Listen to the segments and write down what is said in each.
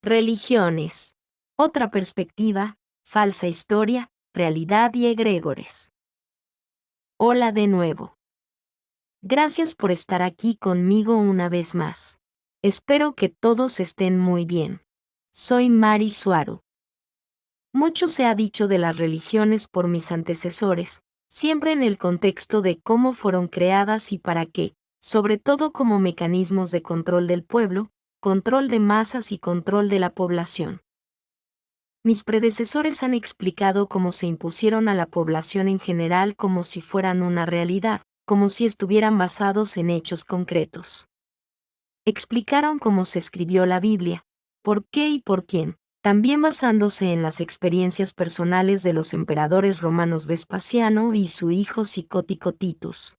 Religiones. Otra perspectiva, falsa historia, realidad y egregores. Hola de nuevo. Gracias por estar aquí conmigo una vez más. Espero que todos estén muy bien. Soy Mari Suaru. Mucho se ha dicho de las religiones por mis antecesores, siempre en el contexto de cómo fueron creadas y para qué, sobre todo como mecanismos de control del pueblo, control de masas y control de la población. Mis predecesores han explicado cómo se impusieron a la población en general como si fueran una realidad, como si estuvieran basados en hechos concretos. Explicaron cómo se escribió la Biblia, por qué y por quién, también basándose en las experiencias personales de los emperadores romanos Vespasiano y su hijo psicótico Titus.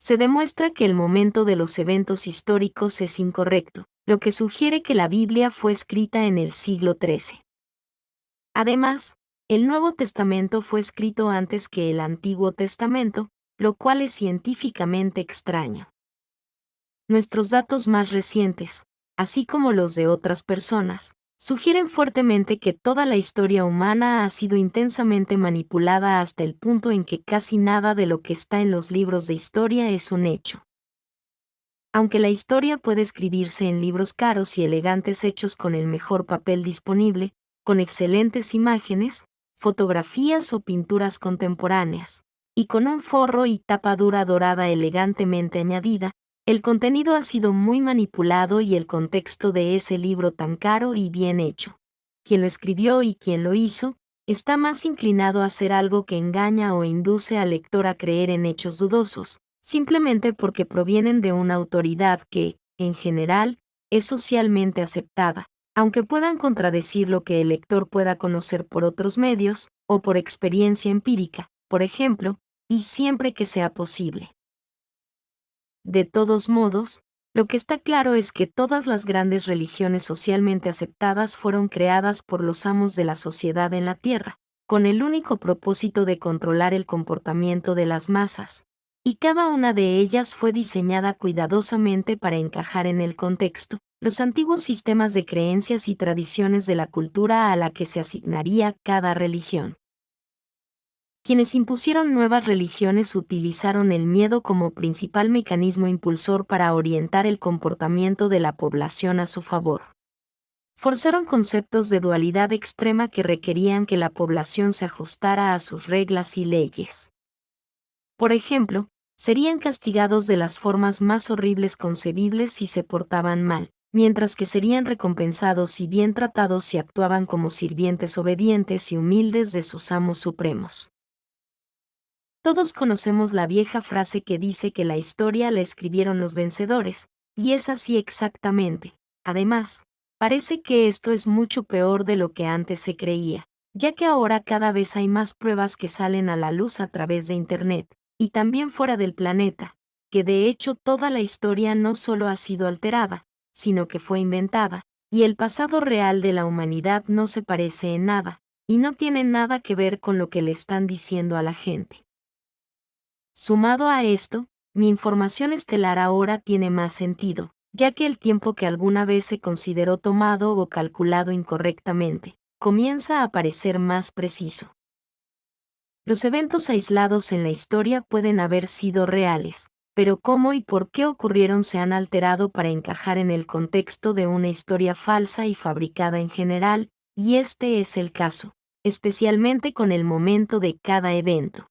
Se demuestra que el momento de los eventos históricos es incorrecto, lo que sugiere que la Biblia fue escrita en el siglo XIII. Además, el Nuevo Testamento fue escrito antes que el Antiguo Testamento, lo cual es científicamente extraño. Nuestros datos más recientes, así como los de otras personas, sugieren fuertemente que toda la historia humana ha sido intensamente manipulada hasta el punto en que casi nada de lo que está en los libros de historia es un hecho. Aunque la historia puede escribirse en libros caros y elegantes hechos con el mejor papel disponible, con excelentes imágenes, fotografías o pinturas contemporáneas, y con un forro y tapa dura dorada elegantemente añadida, el contenido ha sido muy manipulado y el contexto de ese libro tan caro y bien hecho. Quien lo escribió y quien lo hizo, está más inclinado a hacer algo que engaña o induce al lector a creer en hechos dudosos, simplemente porque provienen de una autoridad que, en general, es socialmente aceptada, aunque puedan contradecir lo que el lector pueda conocer por otros medios, o por experiencia empírica, por ejemplo, y siempre que sea posible. De todos modos, lo que está claro es que todas las grandes religiones socialmente aceptadas fueron creadas por los amos de la sociedad en la Tierra, con el único propósito de controlar el comportamiento de las masas, y cada una de ellas fue diseñada cuidadosamente para encajar en el contexto, los antiguos sistemas de creencias y tradiciones de la cultura a la que se asignaría cada religión. Quienes impusieron nuevas religiones utilizaron el miedo como principal mecanismo impulsor para orientar el comportamiento de la población a su favor. Forzaron conceptos de dualidad extrema que requerían que la población se ajustara a sus reglas y leyes. Por ejemplo, serían castigados de las formas más horribles concebibles si se portaban mal, mientras que serían recompensados y bien tratados si actuaban como sirvientes obedientes y humildes de sus amos supremos. Todos conocemos la vieja frase que dice que la historia la escribieron los vencedores, y es así exactamente. Además, parece que esto es mucho peor de lo que antes se creía, ya que ahora cada vez hay más pruebas que salen a la luz a través de Internet, y también fuera del planeta, que de hecho toda la historia no solo ha sido alterada, sino que fue inventada, y el pasado real de la humanidad no se parece en nada, y no tiene nada que ver con lo que le están diciendo a la gente. Sumado a esto, mi información estelar ahora tiene más sentido, ya que el tiempo que alguna vez se consideró tomado o calculado incorrectamente, comienza a parecer más preciso. Los eventos aislados en la historia pueden haber sido reales, pero cómo y por qué ocurrieron se han alterado para encajar en el contexto de una historia falsa y fabricada en general, y este es el caso, especialmente con el momento de cada evento.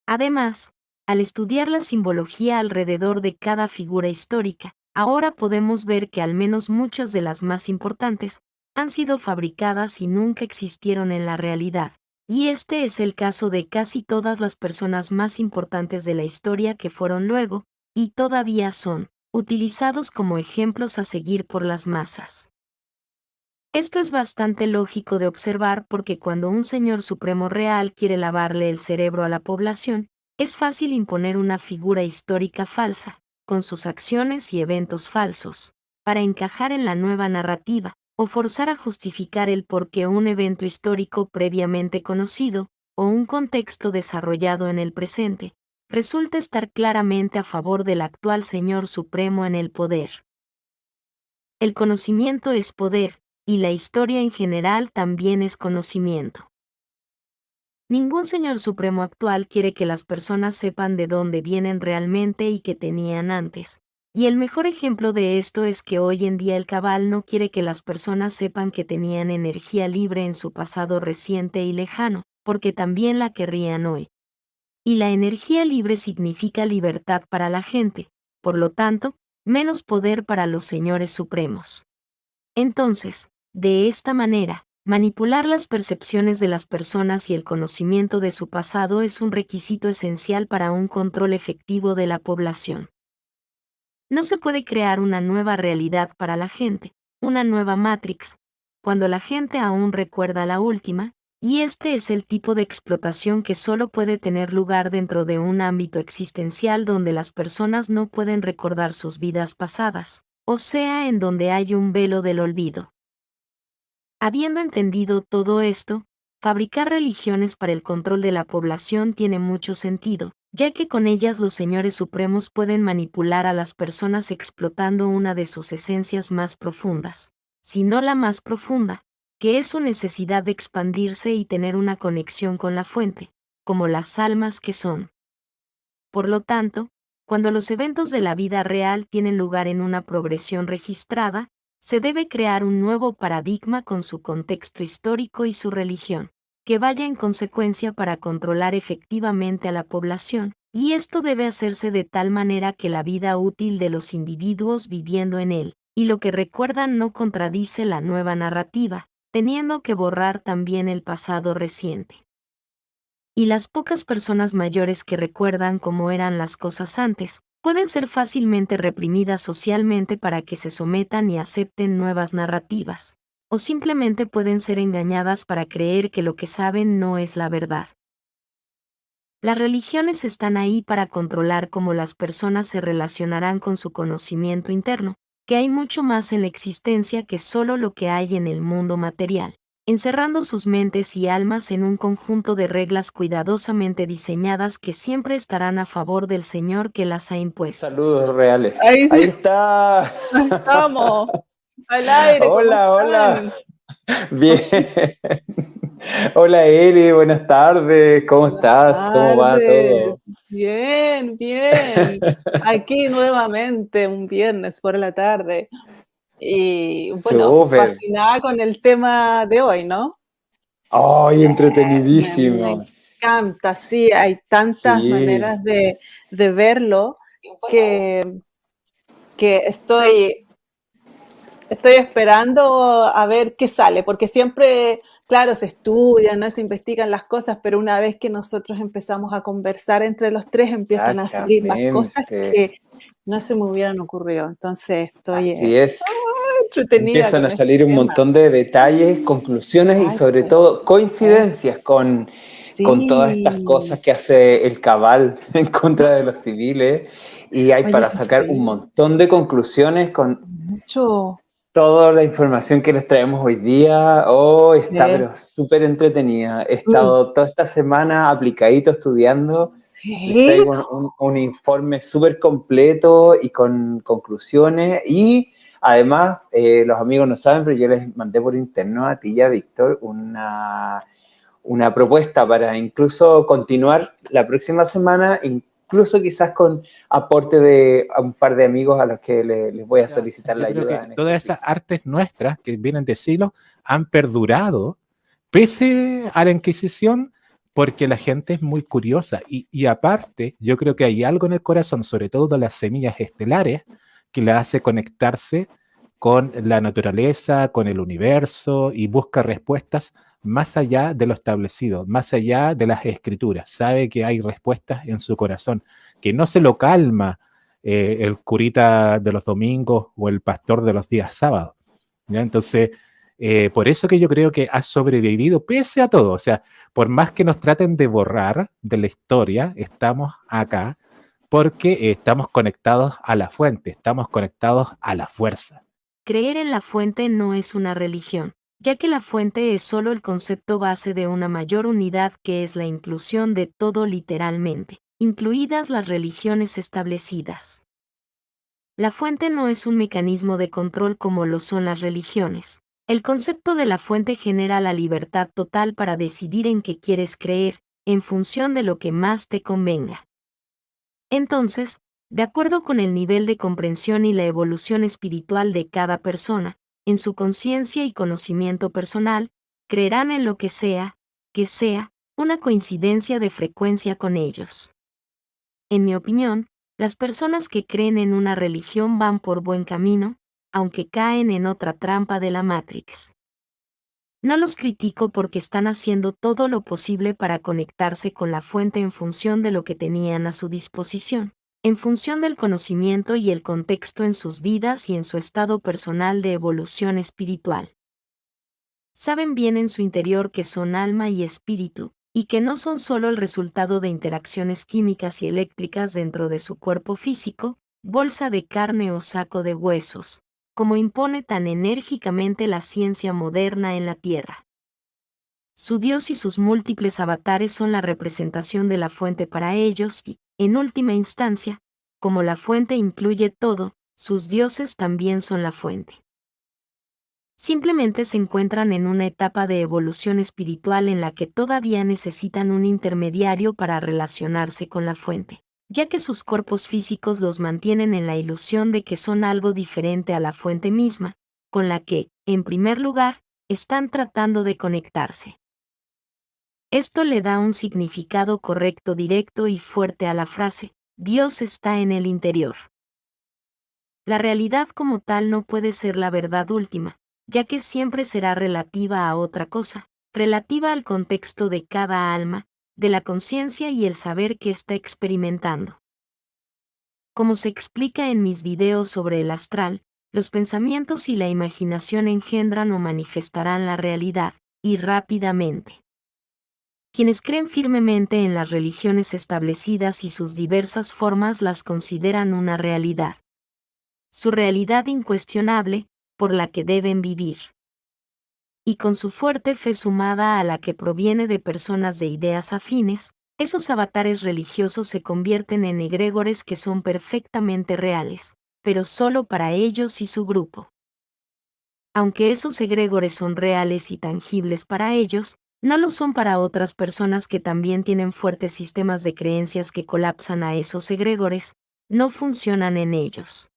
Además, al estudiar la simbología alrededor de cada figura histórica, ahora podemos ver que al menos muchas de las más importantes han sido fabricadas y nunca existieron en la realidad. Y este es el caso de casi todas las personas más importantes de la historia que fueron luego, y todavía son, utilizados como ejemplos a seguir por las masas. Esto es bastante lógico de observar porque cuando un señor supremo real quiere lavarle el cerebro a la población, es fácil imponer una figura histórica falsa, con sus acciones y eventos falsos, para encajar en la nueva narrativa, o forzar a justificar el por qué un evento histórico previamente conocido, o un contexto desarrollado en el presente, resulta estar claramente a favor del actual señor supremo en el poder. El conocimiento es poder, y la historia en general también es conocimiento. Ningún Señor Supremo actual quiere que las personas sepan de dónde vienen realmente y qué tenían antes. Y el mejor ejemplo de esto es que hoy en día el Cabal no quiere que las personas sepan que tenían energía libre en su pasado reciente y lejano, porque también la querrían hoy. Y la energía libre significa libertad para la gente, por lo tanto, menos poder para los señores supremos. Entonces, de esta manera, manipular las percepciones de las personas y el conocimiento de su pasado es un requisito esencial para un control efectivo de la población. No se puede crear una nueva realidad para la gente, una nueva Matrix, cuando la gente aún recuerda la última, y este es el tipo de explotación que solo puede tener lugar dentro de un ámbito existencial donde las personas no pueden recordar sus vidas pasadas, o sea, en donde hay un velo del olvido. Habiendo entendido todo esto, fabricar religiones para el control de la población tiene mucho sentido, ya que con ellas los señores supremos pueden manipular a las personas explotando una de sus esencias más profundas, si no la más profunda, que es su necesidad de expandirse y tener una conexión con la fuente, como las almas que son. Por lo tanto, cuando los eventos de la vida real tienen lugar en una progresión registrada, se debe crear un nuevo paradigma con su contexto histórico y su religión, que vaya en consecuencia para controlar efectivamente a la población, y esto debe hacerse de tal manera que la vida útil de los individuos viviendo en él, y lo que recuerdan no contradice la nueva narrativa, teniendo que borrar también el pasado reciente. Y las pocas personas mayores que recuerdan cómo eran las cosas antes, pueden ser fácilmente reprimidas socialmente para que se sometan y acepten nuevas narrativas, o simplemente pueden ser engañadas para creer que lo que saben no es la verdad. Las religiones están ahí para controlar cómo las personas se relacionarán con su conocimiento interno, que hay mucho más en la existencia que solo lo que hay en el mundo material, encerrando sus mentes y almas en un conjunto de reglas cuidadosamente diseñadas que siempre estarán a favor del Señor que las ha impuesto. Saludos reales. Ahí Ahí sí, está. estamos, al aire, ¿cómo Hola, hola. están? Bien. Hola Eli, buenas tardes. ¿Cómo Buenas estás? ¿Cómo va todo? tardes. Bien, bien. Aquí nuevamente un viernes por la tarde. Y bueno, Súper. fascinada con el tema de hoy, ¿no? ¡Ay, Me entretenidísimo! encanta, sí, hay tantas Sí, maneras de verlo que, que estoy esperando a ver qué sale, porque siempre, claro, se estudian, ¿no? Se investigan las cosas, pero una vez que nosotros empezamos a conversar entre los tres, empiezan a salir más cosas exactamente. que no se me hubieran ocurrido. Entonces estoy Así es. entretenida Empiezan con a este salir un tema. montón de detalles, conclusiones y sobre Exacto, todo exacto. coincidencias con todas estas Sí. cosas que hace el cabal en contra de los civiles y hay Oye, para sacar un increíble. montón de conclusiones con Mucho. toda la información que les traemos hoy día. Oh, está Sí. pero súper entretenida. He Mm. estado toda esta semana aplicadito estudiando. Les Sí. traigo un informe súper completo y con conclusiones y además, los amigos no saben, pero yo les mandé por interno a ti y a Víctor una propuesta para incluso continuar la próxima semana, incluso quizás con aporte de a un par de amigos a los que les voy O a sea, solicitar la yo creo ayuda que en este todas esas ejercicio. artes nuestras que vienen de siglos han perdurado pese a la Inquisición porque la gente es muy curiosa y aparte yo creo que hay algo en el corazón, sobre todo de las semillas estelares, que la hace conectarse con la naturaleza, con el universo y busca respuestas más allá de lo establecido, más allá de las escrituras. Sabe que hay respuestas en su corazón, que no se lo calma el curita de los domingos o el pastor de los días sábados. ¿Ya? Entonces, por eso que yo creo que ha sobrevivido pese a todo. O sea, por más que nos traten de borrar de la historia, estamos acá porque estamos conectados a la fuente, estamos conectados a la fuerza. Creer en la fuente no es una religión, ya que la fuente es solo el concepto base de una mayor unidad que es la inclusión de todo literalmente, incluidas las religiones establecidas. La fuente no es un mecanismo de control como lo son las religiones. El concepto de la fuente genera la libertad total para decidir en qué quieres creer, en función de lo que más te convenga. Entonces, de acuerdo con el nivel de comprensión y la evolución espiritual de cada persona, en su conciencia y conocimiento personal, creerán en lo que sea una coincidencia de frecuencia con ellos. En mi opinión, las personas que creen en una religión van por buen camino, aunque caen en otra trampa de la Matrix. No los critico porque están haciendo todo lo posible para conectarse con la fuente en función de lo que tenían a su disposición, en función del conocimiento y el contexto en sus vidas y en su estado personal de evolución espiritual. Saben bien en su interior que son alma y espíritu, y que no son solo el resultado de interacciones químicas y eléctricas dentro de su cuerpo físico, bolsa de carne o saco de huesos, como impone tan enérgicamente la ciencia moderna en la Tierra. Su Dios y sus múltiples avatares son la representación de la fuente para ellos y, en última instancia, como la fuente incluye todo, sus dioses también son la fuente. Simplemente se encuentran en una etapa de evolución espiritual en la que todavía necesitan un intermediario para relacionarse con la fuente, ya que sus cuerpos físicos los mantienen en la ilusión de que son algo diferente a la fuente misma, con la que, en primer lugar, están tratando de conectarse. Esto le da un significado correcto, directo y fuerte a la frase, Dios está en el interior. La realidad como tal no puede ser la verdad última, ya que siempre será relativa a otra cosa, relativa al contexto de cada alma, de la conciencia y el saber que está experimentando. Como se explica en mis videos sobre el astral, los pensamientos y la imaginación engendran o manifestarán la realidad, y rápidamente. Quienes creen firmemente en las religiones establecidas y sus diversas formas las consideran una realidad. Su realidad incuestionable, por la que deben vivir. Y con su fuerte fe sumada a la que proviene de personas de ideas afines, esos avatares religiosos se convierten en egregores que son perfectamente reales, pero solo para ellos y su grupo. Aunque esos egregores son reales y tangibles para ellos, no lo son para otras personas que también tienen fuertes sistemas de creencias que colapsan a esos egregores, no funcionan en ellos.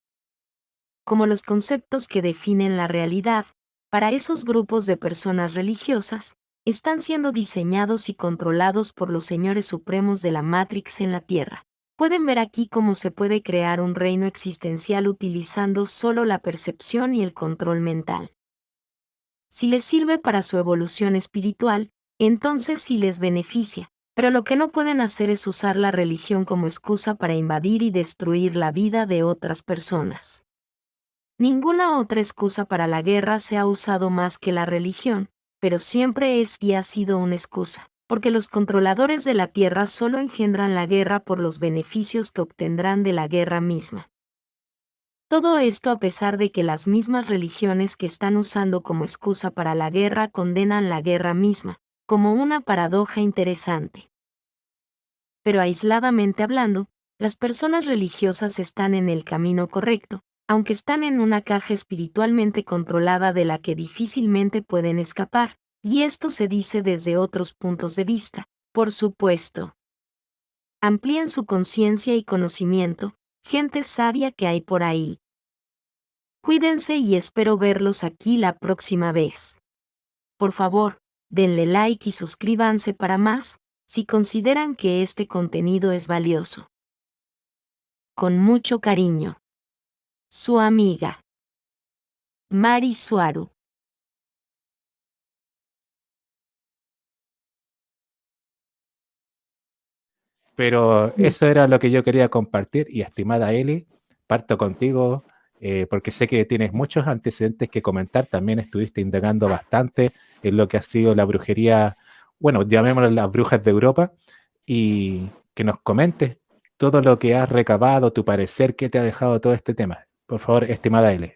Como los conceptos que definen la realidad, para esos grupos de personas religiosas, están siendo diseñados y controlados por los señores supremos de la Matrix en la Tierra. Pueden ver aquí cómo se puede crear un reino existencial utilizando solo la percepción y el control mental. Si les sirve para su evolución espiritual, entonces sí les beneficia, pero lo que no pueden hacer es usar la religión como excusa para invadir y destruir la vida de otras personas. Ninguna otra excusa para la guerra se ha usado más que la religión, pero siempre es y ha sido una excusa, porque los controladores de la tierra solo engendran la guerra por los beneficios que obtendrán de la guerra misma. Todo esto a pesar de que las mismas religiones que están usando como excusa para la guerra condenan la guerra misma, como una paradoja interesante. Pero aisladamente hablando, las personas religiosas están en el camino correcto, aunque están en una caja espiritualmente controlada de la que difícilmente pueden escapar, y esto se dice desde otros puntos de vista, por supuesto. Amplíen su conciencia y conocimiento, gente sabia que hay por ahí. Cuídense y espero verlos aquí la próxima vez. Por favor, denle like y suscríbanse para más, si consideran que este contenido es valioso. Con mucho cariño. Su amiga Mari Suaru. Pero eso era lo que yo quería compartir y estimada Eli, parto contigo porque sé que tienes muchos antecedentes que comentar, también estuviste indagando bastante en lo que ha sido la brujería, bueno, llamémoslo las brujas de Europa, y que nos comentes todo lo que has recabado, tu parecer, qué te ha dejado todo este tema. Por favor, estimada Eli,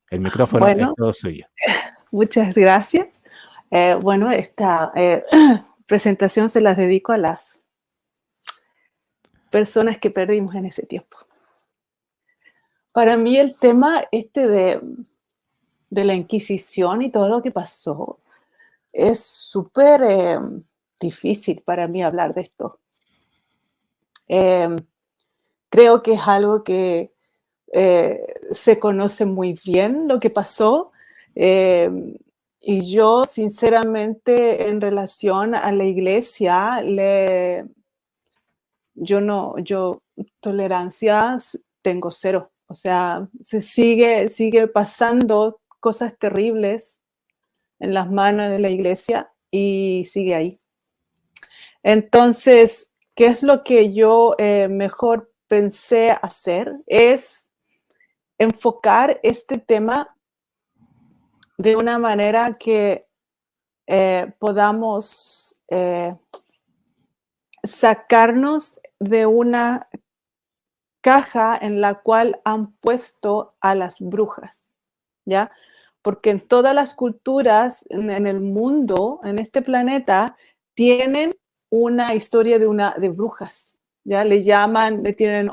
el micrófono es todo suyo. Muchas gracias. Bueno, esta presentación se las dedico a las personas que perdimos en ese tiempo. Para mí el tema de la Inquisición y todo lo que pasó es súper difícil para mí hablar de esto. Creo que es algo que se conoce muy bien lo que pasó. Y yo, sinceramente, en relación a la iglesia, yo tolerancia tengo cero. O sea, sigue pasando cosas terribles en las manos de la iglesia y sigue ahí. Entonces, ¿qué es lo que yo mejor pensé hacer? Es enfocar este tema de una manera que podamos sacarnos de una caja en la cual han puesto a las brujas, ¿ya? Porque en todas las culturas en el mundo, en este planeta, tienen una historia de brujas, ¿ya? Le tienen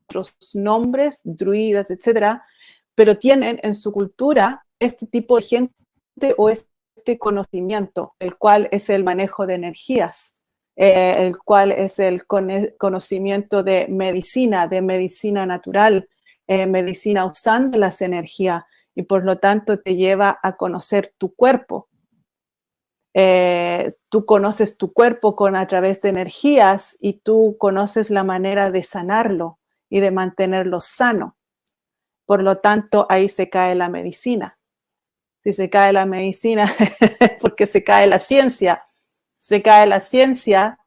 otros nombres, druidas, etcétera, pero tienen en su cultura este tipo de gente o este conocimiento, el cual es el manejo de energías, el cual es el conocimiento de medicina natural, medicina usando las energías, y por lo tanto te lleva a conocer tu cuerpo. Tú conoces tu cuerpo a través de energías y tú conoces la manera de sanarlo y de mantenerlo sano. Por lo tanto, ahí se cae la medicina. Si se cae la medicina, porque se cae la ciencia. Se cae la ciencia,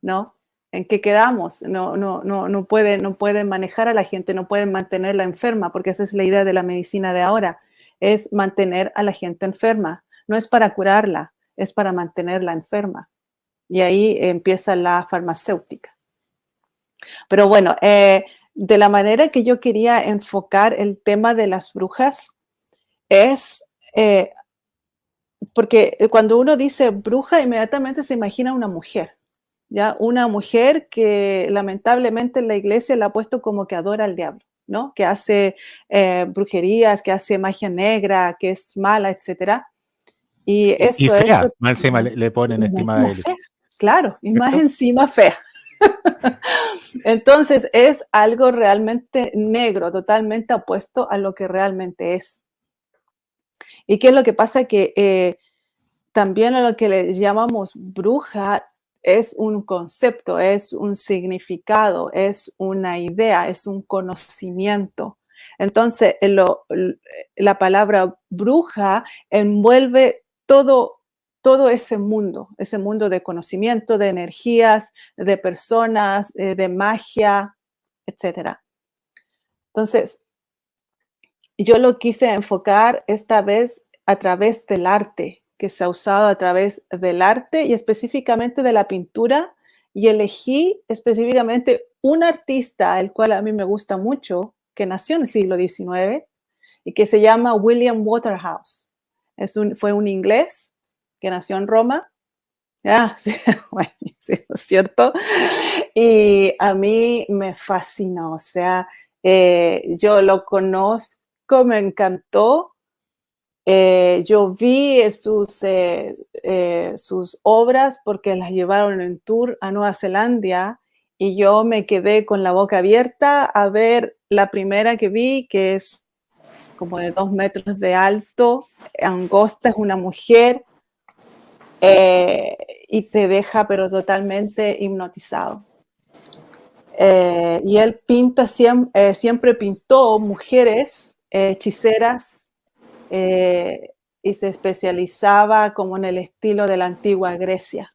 ¿no? ¿En qué quedamos? No pueden manejar a la gente, no pueden mantenerla enferma, porque esa es la idea de la medicina de ahora, es mantener a la gente enferma. No es para curarla, es para mantenerla enferma. Y ahí empieza la farmacéutica. Pero bueno, de la manera que yo quería enfocar el tema de las brujas es porque cuando uno dice bruja, inmediatamente se imagina una mujer, ¿ya? Una mujer que lamentablemente la iglesia la ha puesto como que adora al diablo, ¿no? Que hace brujerías, que hace magia negra, que es mala, etcétera. Y eso fea, es... más encima le ponen estimada él. Claro, y más encima fea. Entonces es algo realmente negro, totalmente opuesto a lo que realmente es. ¿Y qué es lo que pasa? Que también a lo que le llamamos bruja es un concepto, es un significado, es una idea, es un conocimiento. Entonces, la palabra bruja envuelve todo ese mundo de conocimiento, de energías, de personas, de magia, etc. Entonces, yo lo quise enfocar esta vez a través del arte, que se ha usado a través del arte y específicamente de la pintura, y elegí específicamente un artista, el cual a mí me gusta mucho, que nació en el siglo XIX y que se llama William Waterhouse. Fue un inglés que nació en Roma. Sí, bueno, sí, ¿no es cierto? Y a mí me fascinó, o sea, yo lo conozco, me encantó. Yo vi sus obras porque las llevaron en tour a Nueva Zelanda y yo me quedé con la boca abierta a ver la primera que vi, que es como de 2 metros de alto, angosta, es una mujer, y te deja pero totalmente hipnotizado. Y él siempre pintó mujeres hechiceras, y se especializaba como en el estilo de la antigua Grecia.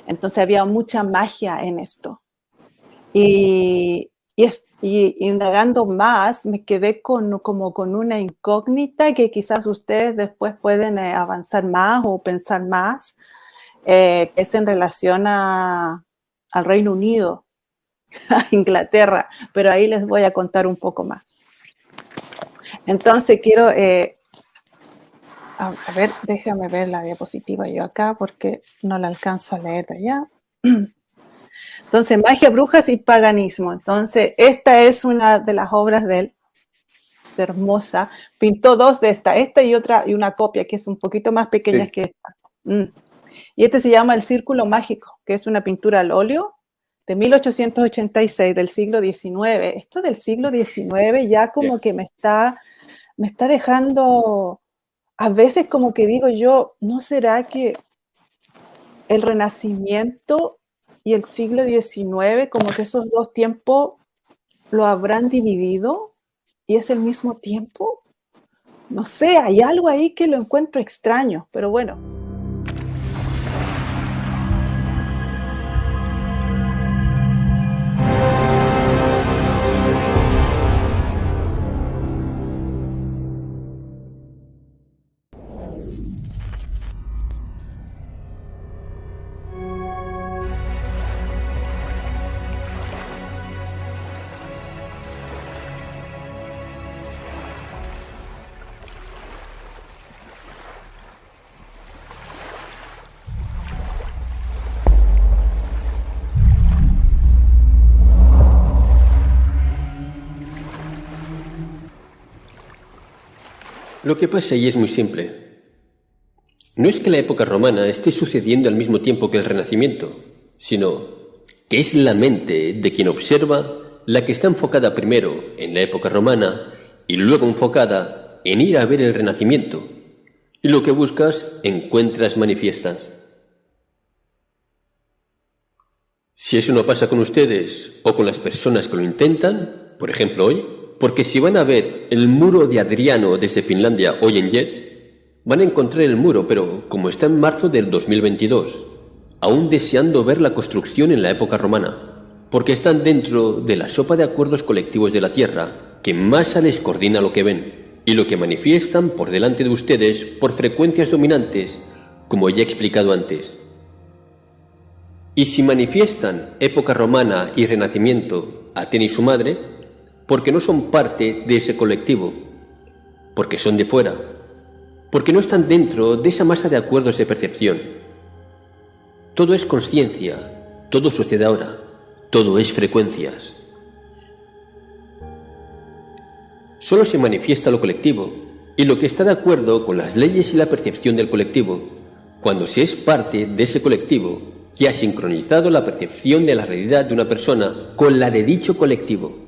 Entonces había mucha magia en esto. Y indagando más, me quedé como con una incógnita que quizás ustedes después pueden avanzar más o pensar más, que es en relación al Reino Unido, a Inglaterra, pero ahí les voy a contar un poco más. Entonces quiero, a ver, déjame ver la diapositiva yo acá porque no la alcanzo a leer de allá. Entonces, magia, brujas y paganismo. Entonces, esta es una de las obras de él. Es hermosa. Pintó dos de esta y otra, y una copia que es un poquito más pequeña que esta. Y este se llama El Círculo Mágico, que es una pintura al óleo de 1886, del siglo XIX. Esto del siglo XIX ya como que me está dejando, a veces como que digo yo, ¿no será que el Renacimiento y el siglo XIX, como que esos dos tiempos lo habrán dividido y es el mismo tiempo? No sé, hay algo ahí que lo encuentro extraño, pero bueno. Lo que pasa ahí es muy simple. No es que la época romana esté sucediendo al mismo tiempo que el Renacimiento, sino que es la mente de quien observa la que está enfocada primero en la época romana y luego enfocada en ir a ver el Renacimiento. Y lo que buscas, encuentras manifiestas. Si eso no pasa con ustedes o con las personas que lo intentan, por ejemplo hoy, porque si van a ver el muro de Adriano desde Finlandia hoy en Jet, van a encontrar el muro, pero como está en marzo del 2022, aún deseando ver la construcción en la época romana, porque están dentro de la sopa de acuerdos colectivos de la Tierra, que en masa les coordina lo que ven, y lo que manifiestan por delante de ustedes por frecuencias dominantes, como ya he explicado antes. Y si manifiestan época romana y renacimiento, Atena y su madre, porque no son parte de ese colectivo, porque son de fuera, porque no están dentro de esa masa de acuerdos de percepción. Todo es consciencia, todo sucede ahora, todo es frecuencias. Solo se manifiesta lo colectivo y lo que está de acuerdo con las leyes y la percepción del colectivo, cuando se es parte de ese colectivo que ha sincronizado la percepción de la realidad de una persona con la de dicho colectivo.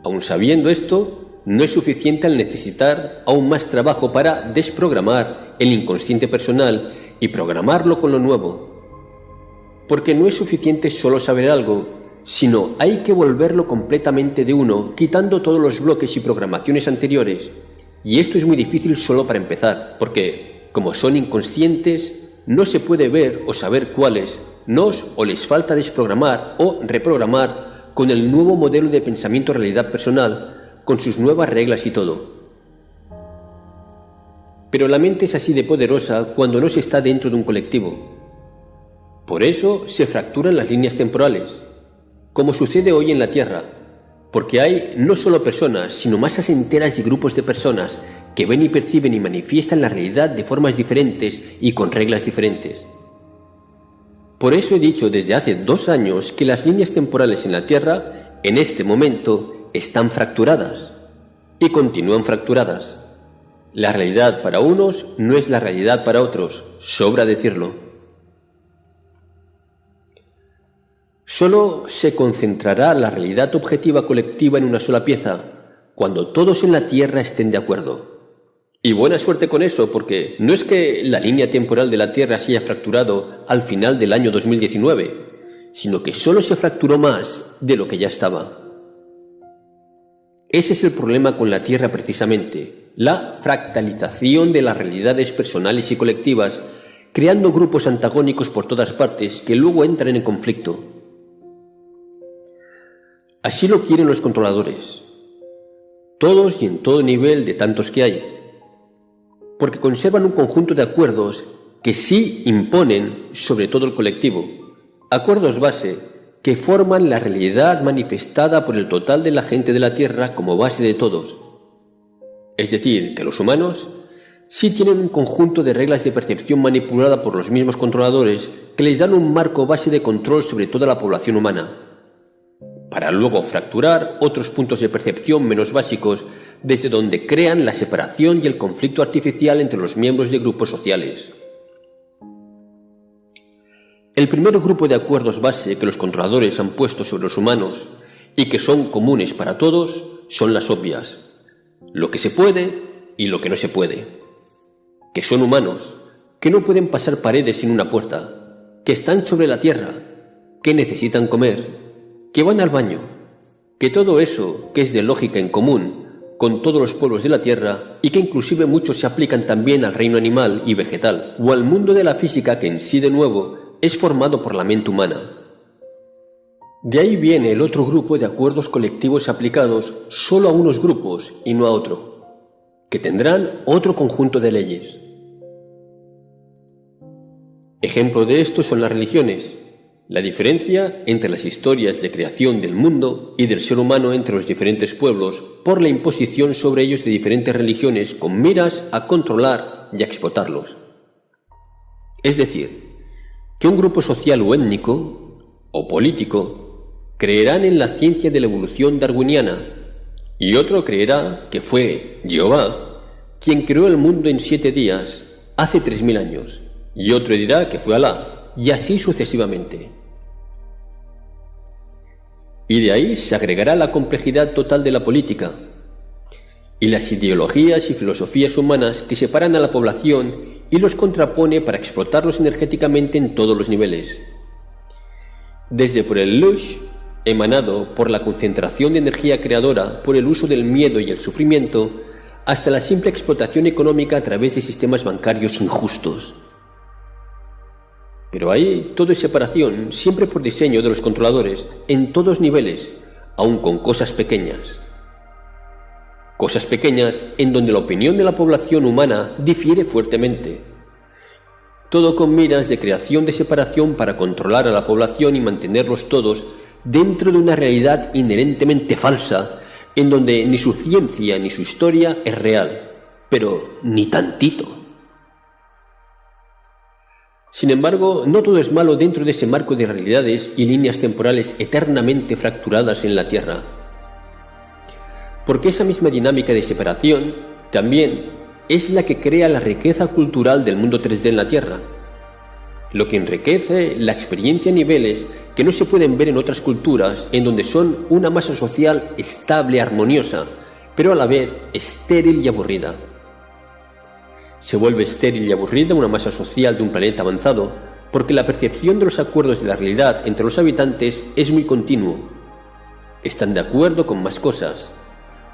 Aun sabiendo esto, no es suficiente al necesitar aún más trabajo para desprogramar el inconsciente personal y programarlo con lo nuevo. Porque no es suficiente solo saber algo, sino hay que volverlo completamente de uno, quitando todos los bloques y programaciones anteriores. Y esto es muy difícil solo para empezar, porque, como son inconscientes, no se puede ver o saber cuáles nos o les falta desprogramar o reprogramar con el nuevo modelo de pensamiento realidad personal, con sus nuevas reglas y todo. Pero la mente es así de poderosa cuando no se está dentro de un colectivo. Por eso se fracturan las líneas temporales, como sucede hoy en la Tierra, porque hay no solo personas, sino masas enteras y grupos de personas que ven y perciben y manifiestan la realidad de formas diferentes y con reglas diferentes. Por eso he dicho desde hace 2 años que las líneas temporales en la Tierra, en este momento, están fracturadas y continúan fracturadas. La realidad para unos no es la realidad para otros, sobra decirlo. Solo se concentrará la realidad objetiva colectiva en una sola pieza, cuando todos en la Tierra estén de acuerdo. Y buena suerte con eso, porque no es que la línea temporal de la Tierra se haya fracturado al final del año 2019, sino que solo se fracturó más de lo que ya estaba. Ese es el problema con la Tierra precisamente, la fractalización de las realidades personales y colectivas, creando grupos antagónicos por todas partes que luego entran en conflicto. Así lo quieren los controladores, todos y en todo nivel de tantos que hay, porque conservan un conjunto de acuerdos que sí imponen sobre todo el colectivo, acuerdos base que forman la realidad manifestada por el total de la gente de la Tierra como base de todos. Es decir, que los humanos sí tienen un conjunto de reglas de percepción manipulada por los mismos controladores que les dan un marco base de control sobre toda la población humana, para luego fracturar otros puntos de percepción menos básicos desde donde crean la separación y el conflicto artificial entre los miembros de grupos sociales. El primer grupo de acuerdos base que los controladores han puesto sobre los humanos y que son comunes para todos son las obvias: lo que se puede y lo que no se puede. Que son humanos, que no pueden pasar paredes sin una puerta, que están sobre la tierra, que necesitan comer, que van al baño, que todo eso que es de lógica en común con todos los pueblos de la tierra y que inclusive muchos se aplican también al reino animal y vegetal o al mundo de la física, que en sí de nuevo es formado por la mente humana. De ahí viene el otro grupo de acuerdos colectivos aplicados solo a unos grupos y no a otro, que tendrán otro conjunto de leyes. Ejemplo de esto son las religiones, la diferencia entre las historias de creación del mundo y del ser humano entre los diferentes pueblos por la imposición sobre ellos de diferentes religiones con miras a controlar y a explotarlos. Es decir, que un grupo social o étnico o político creerán en la ciencia de la evolución darwiniana y otro creerá que fue Jehová quien creó el mundo en 7 días hace 3000 años y otro dirá que fue Alá, y así sucesivamente. Y de ahí se agregará la complejidad total de la política y las ideologías y filosofías humanas que separan a la población y los contrapone para explotarlos energéticamente en todos los niveles. Desde por el lush, emanado por la concentración de energía creadora por el uso del miedo y el sufrimiento, hasta la simple explotación económica a través de sistemas bancarios injustos. Pero ahí todo es separación, siempre por diseño de los controladores, en todos niveles, aun con cosas pequeñas. Cosas pequeñas en donde la opinión de la población humana difiere fuertemente. Todo con miras de creación de separación para controlar a la población y mantenerlos todos dentro de una realidad inherentemente falsa, en donde ni su ciencia ni su historia es real, pero ni tantito. Sin embargo, no todo es malo dentro de ese marco de realidades y líneas temporales eternamente fracturadas en la Tierra. Porque esa misma dinámica de separación también es la que crea la riqueza cultural del mundo 3D en la Tierra, lo que enriquece la experiencia a niveles que no se pueden ver en otras culturas, en donde son una masa social estable, armoniosa, pero a la vez estéril y aburrida. Se vuelve estéril y aburrida una masa social de un planeta avanzado, porque la percepción de los acuerdos de la realidad entre los habitantes es muy continuo. Están de acuerdo con más cosas,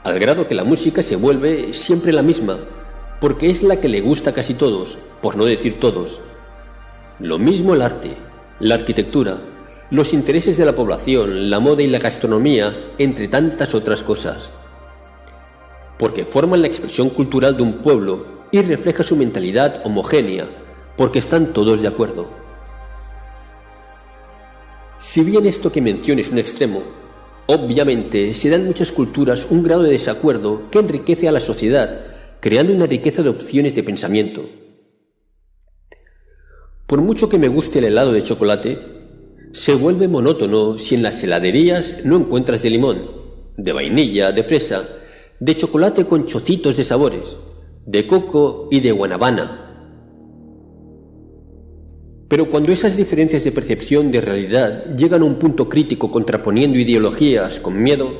al grado que la música se vuelve siempre la misma, porque es la que le gusta a casi todos, por no decir todos. Lo mismo el arte, la arquitectura, los intereses de la población, la moda y la gastronomía, entre tantas otras cosas. Porque forman la expresión cultural de un pueblo y refleja su mentalidad homogénea, porque están todos de acuerdo. Si bien esto que menciono es un extremo, obviamente se da en muchas culturas un grado de desacuerdo que enriquece a la sociedad, creando una riqueza de opciones de pensamiento. Por mucho que me guste el helado de chocolate, se vuelve monótono si en las heladerías no encuentras de limón, de vainilla, de fresa, de chocolate con chocitos de sabores, de coco y de guanabana. Pero cuando esas diferencias de percepción de realidad llegan a un punto crítico contraponiendo ideologías con miedo,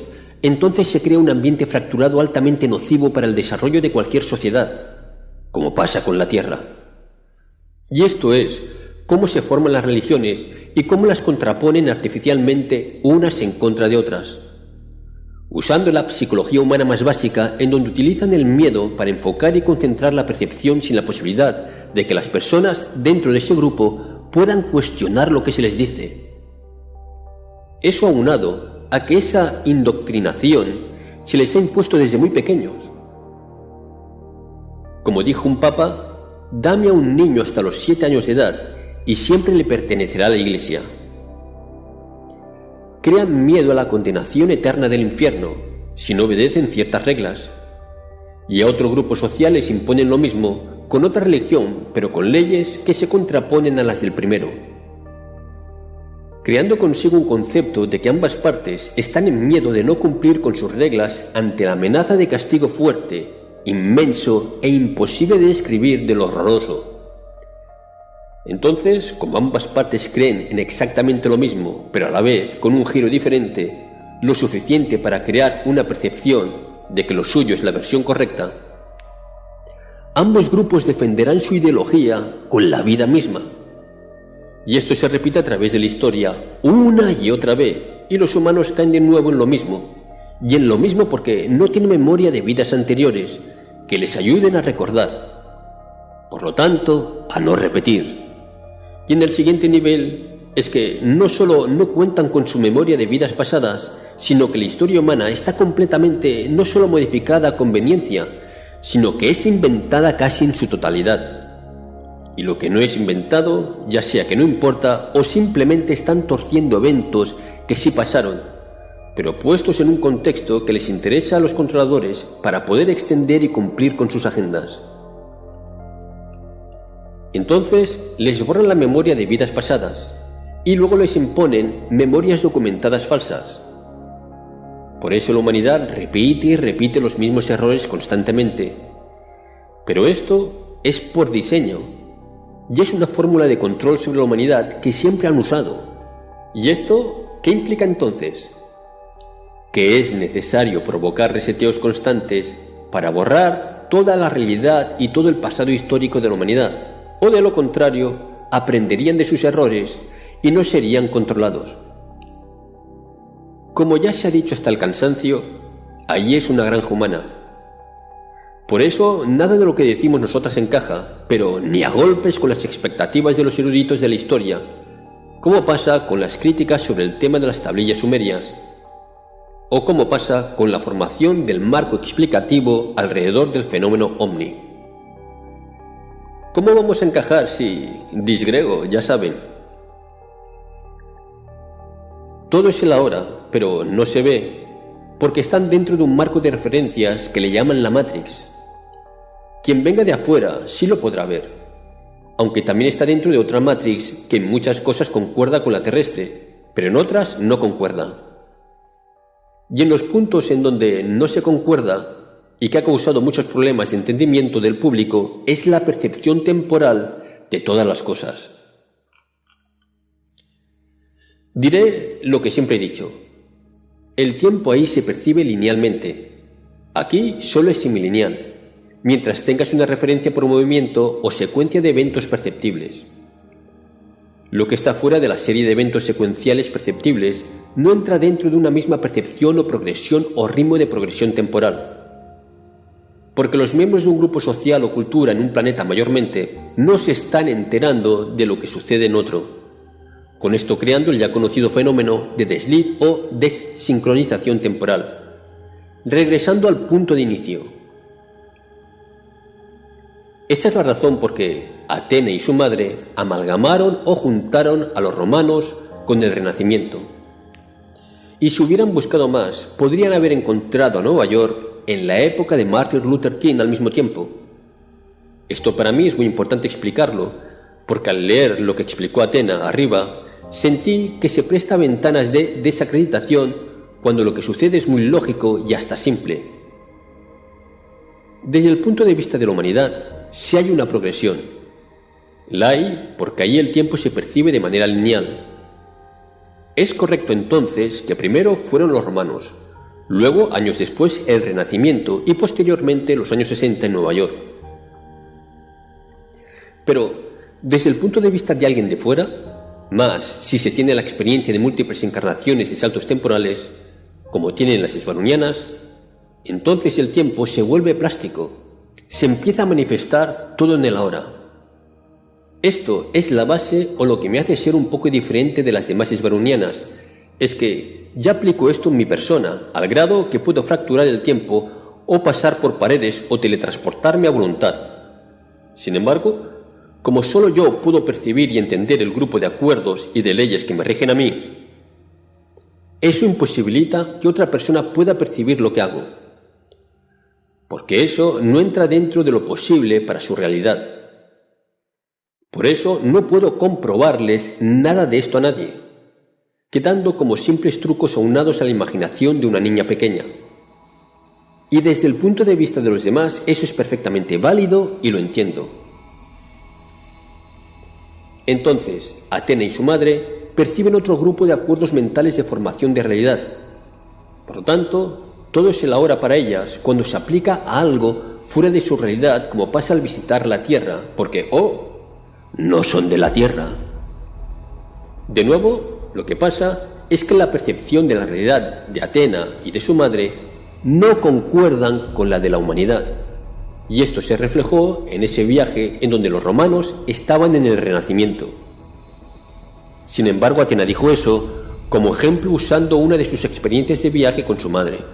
entonces se crea un ambiente fracturado altamente nocivo para el desarrollo de cualquier sociedad, como pasa con la Tierra. Y esto es cómo se forman las religiones y cómo las contraponen artificialmente unas en contra de otras, usando la psicología humana más básica, en donde utilizan el miedo para enfocar y concentrar la percepción sin la posibilidad de que las personas dentro de ese grupo puedan cuestionar lo que se les dice. Eso aunado a que esa indoctrinación se les ha impuesto desde muy pequeños. Como dijo un papa, dame a un niño hasta los 7 años de edad y siempre le pertenecerá a la Iglesia. Crean miedo a la condenación eterna del infierno si no obedecen ciertas reglas. y a otro grupo social les imponen lo mismo con otra religión, pero con leyes que se contraponen a las del primero, creando consigo un concepto de que ambas partes están en miedo de no cumplir con sus reglas ante la amenaza de castigo fuerte, inmenso e imposible de describir de lo horroroso. Entonces, como ambas partes creen en exactamente lo mismo, pero a la vez con un giro diferente, lo suficiente para crear una percepción de que lo suyo es la versión correcta, ambos grupos defenderán su ideología con la vida misma. Y esto se repite a través de la historia una y otra vez, y los humanos caen de nuevo en lo mismo, y en lo mismo porque no tienen memoria de vidas anteriores que les ayuden a recordar. Por lo tanto, a no repetir. Y en el siguiente nivel es que no solo no cuentan con su memoria de vidas pasadas, sino que la historia humana está completamente no solo modificada a conveniencia, sino que es inventada casi en su totalidad. Y lo que no es inventado, ya sea que no importa o simplemente están torciendo eventos que sí pasaron, pero puestos en un contexto que les interesa a los controladores para poder extender y cumplir con sus agendas. Entonces les borran la memoria de vidas pasadas y luego les imponen memorias documentadas falsas. Por eso la humanidad repite y repite los mismos errores constantemente. Pero esto es por diseño y es una fórmula de control sobre la humanidad que siempre han usado. ¿Y esto qué implica entonces? Que es necesario provocar reseteos constantes para borrar toda la realidad y todo el pasado histórico de la humanidad. O de lo contrario, aprenderían de sus errores y no serían controlados. Como ya se ha dicho hasta el cansancio, allí es una granja humana. Por eso, nada de lo que decimos nosotras encaja, pero ni a golpes con las expectativas de los eruditos de la historia, como pasa con las críticas sobre el tema de las tablillas sumerias, o como pasa con la formación del marco explicativo alrededor del fenómeno ovni. ¿Cómo vamos a encajar si disgrego, ya saben? Todo es el ahora, pero no se ve, porque están dentro de un marco de referencias que le llaman la Matrix. Quien venga de afuera sí lo podrá ver, aunque también está dentro de otra Matrix que en muchas cosas concuerda con la terrestre, pero en otras no concuerda. Y en los puntos en donde no se concuerda, y que ha causado muchos problemas de entendimiento del público, es la percepción temporal de todas las cosas. Diré lo que siempre he dicho. El tiempo ahí se percibe linealmente. Aquí solo es semilineal, mientras tengas una referencia por movimiento o secuencia de eventos perceptibles. Lo que está fuera de la serie de eventos secuenciales perceptibles no entra dentro de una misma percepción o progresión o ritmo de progresión temporal. Porque los miembros de un grupo social o cultura en un planeta mayormente no se están enterando de lo que sucede en otro, con esto creando el ya conocido fenómeno de desliz o desincronización temporal, regresando al punto de inicio. Esta es la razón por que Atena y su madre amalgamaron o juntaron a los romanos con el Renacimiento. Y si hubieran buscado más, podrían haber encontrado a Nueva York en la época de Martin Luther King al mismo tiempo. Esto para mí es muy importante explicarlo, porque al leer lo que explicó Atena arriba, sentí que se presta ventanas de desacreditación cuando lo que sucede es muy lógico y hasta simple. Desde el punto de vista de la humanidad, sí hay una progresión. La hay porque ahí el tiempo se percibe de manera lineal. Es correcto entonces que primero fueron los romanos, luego, años después, el Renacimiento y posteriormente los años 60 en Nueva York. Pero, desde el punto de vista de alguien de fuera, más si se tiene la experiencia de múltiples encarnaciones y saltos temporales, como tienen las esbarunianas, entonces el tiempo se vuelve plástico, se empieza a manifestar todo en el ahora. Esto es la base o lo que me hace ser un poco diferente de las demás esbarunianas, es que ya aplico esto en mi persona, al grado que puedo fracturar el tiempo o pasar por paredes o teletransportarme a voluntad. Sin embargo, como solo yo puedo percibir y entender el grupo de acuerdos y de leyes que me rigen a mí, eso imposibilita que otra persona pueda percibir lo que hago. porque eso no entra dentro de lo posible para su realidad. Por eso no puedo comprobarles nada de esto a nadie, quedando como simples trucos aunados a la imaginación de una niña pequeña. Y desde el punto de vista de los demás, eso es perfectamente válido y lo entiendo. Entonces, Athena y su madre perciben otro grupo de acuerdos mentales de formación de realidad. Por lo tanto, todo es el ahora para ellas cuando se aplica a algo fuera de su realidad, como pasa al visitar la Tierra, porque, no son de la Tierra. De nuevo, lo que pasa es que la percepción de la realidad de Athena y de su madre no concuerdan con la de la humanidad. Y esto se reflejó en ese viaje en donde los romanos estaban en el Renacimiento. Sin embargo, Athena dijo eso como ejemplo usando una de sus experiencias de viaje con su madre.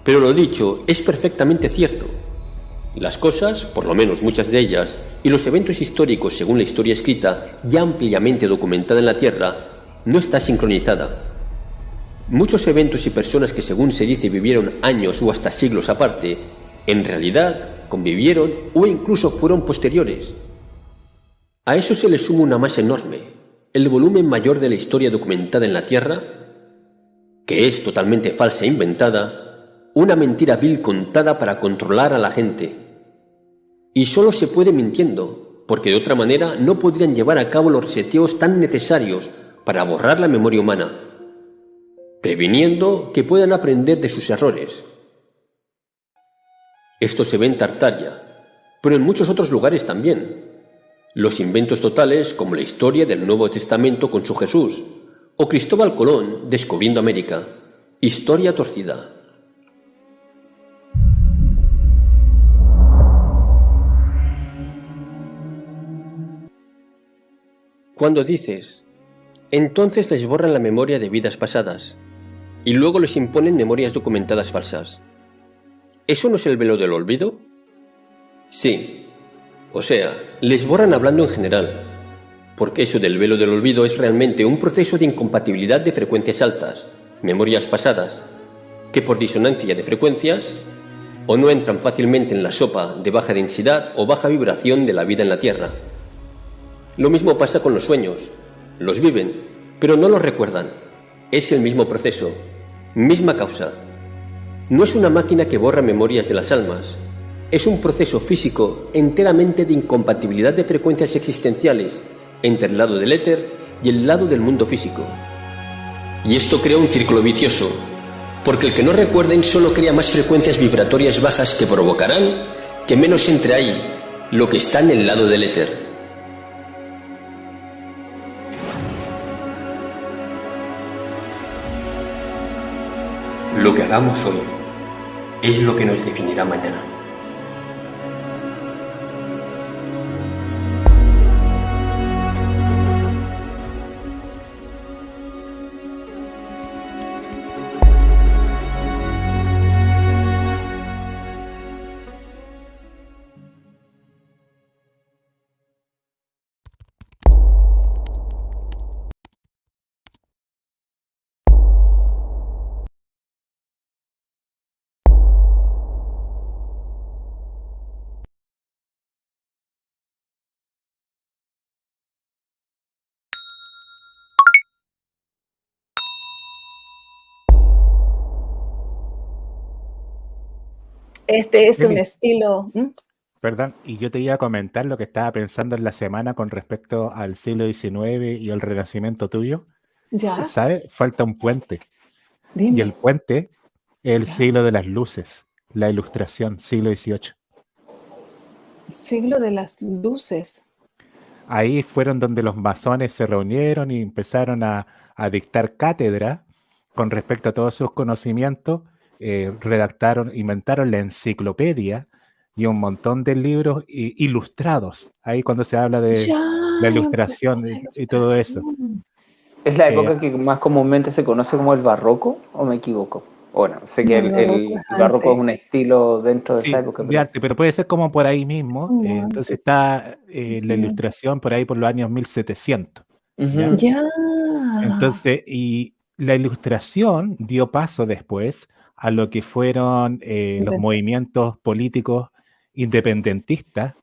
Pero lo dicho es perfectamente cierto. Las cosas, por lo menos muchas de ellas, y los eventos históricos según la historia escrita y ampliamente documentada en la Tierra, no está sincronizada. Muchos eventos y personas que según se dice vivieron años o hasta siglos aparte, en realidad convivieron o incluso fueron posteriores. A eso se le suma una más enorme, el volumen mayor de la historia documentada en la Tierra, que es totalmente falsa e inventada, una mentira vil contada para controlar a la gente. Y solo se puede mintiendo, porque de otra manera no podrían llevar a cabo los reseteos tan necesarios para borrar la memoria humana, previniendo que puedan aprender de sus errores. Esto se ve en Tartaria, pero en muchos otros lugares también. Los inventos totales, como la historia del Nuevo Testamento con su Jesús, o Cristóbal Colón descubriendo América, historia torcida. Cuando dices, entonces les borran la memoria de vidas pasadas, y luego les imponen memorias documentadas falsas. ¿Eso no es el velo del olvido? Sí. O sea, les borran hablando en general, porque eso del velo del olvido es realmente un proceso de incompatibilidad de frecuencias altas, memorias pasadas, que por disonancia de frecuencias, o no entran fácilmente en la sopa de baja densidad o baja vibración de la vida en la Tierra. Lo mismo pasa con los sueños. Los viven, pero no los recuerdan. Es el mismo proceso. Misma causa. No es una máquina que borra memorias de las almas. Es un proceso físico enteramente de incompatibilidad de frecuencias existenciales entre el lado del éter y el lado del mundo físico. Y esto crea un círculo vicioso, porque el que no recuerden solo crea más frecuencias vibratorias bajas que provocarán que menos entre ahí, lo que está en el lado del éter. Lo que hagamos hoy es lo que nos definirá mañana. Este es un Eli, estilo. perdón, y yo te iba a comentar lo que estaba pensando en la semana con respecto al siglo XIX y el renacimiento tuyo. Ya, ¿Sabe? Falta un puente. Y dime. el puente es el Ya. siglo de las luces, la ilustración, siglo XVIII. Siglo de las luces. Ahí fueron donde los masones se reunieron y empezaron a dictar cátedra con respecto a todos sus conocimientos. Redactaron, inventaron la enciclopedia y un montón de libros ilustrados. Ahí cuando se habla de Ya, la ilustración y todo eso. ilustración. ¿Es la época que más comúnmente se conoce como el barroco o me equivoco? Bueno, sé que No, el pues barroco es antes. un estilo dentro de Sí, esa época, de pero arte, pero puede ser como por ahí mismo. No, Entonces antes. está la Ujú. ilustración por ahí por los años 1700. ¿ya? Ujú. Ya. Entonces, y la ilustración dio paso después a lo que fueron los movimientos políticos independentistas.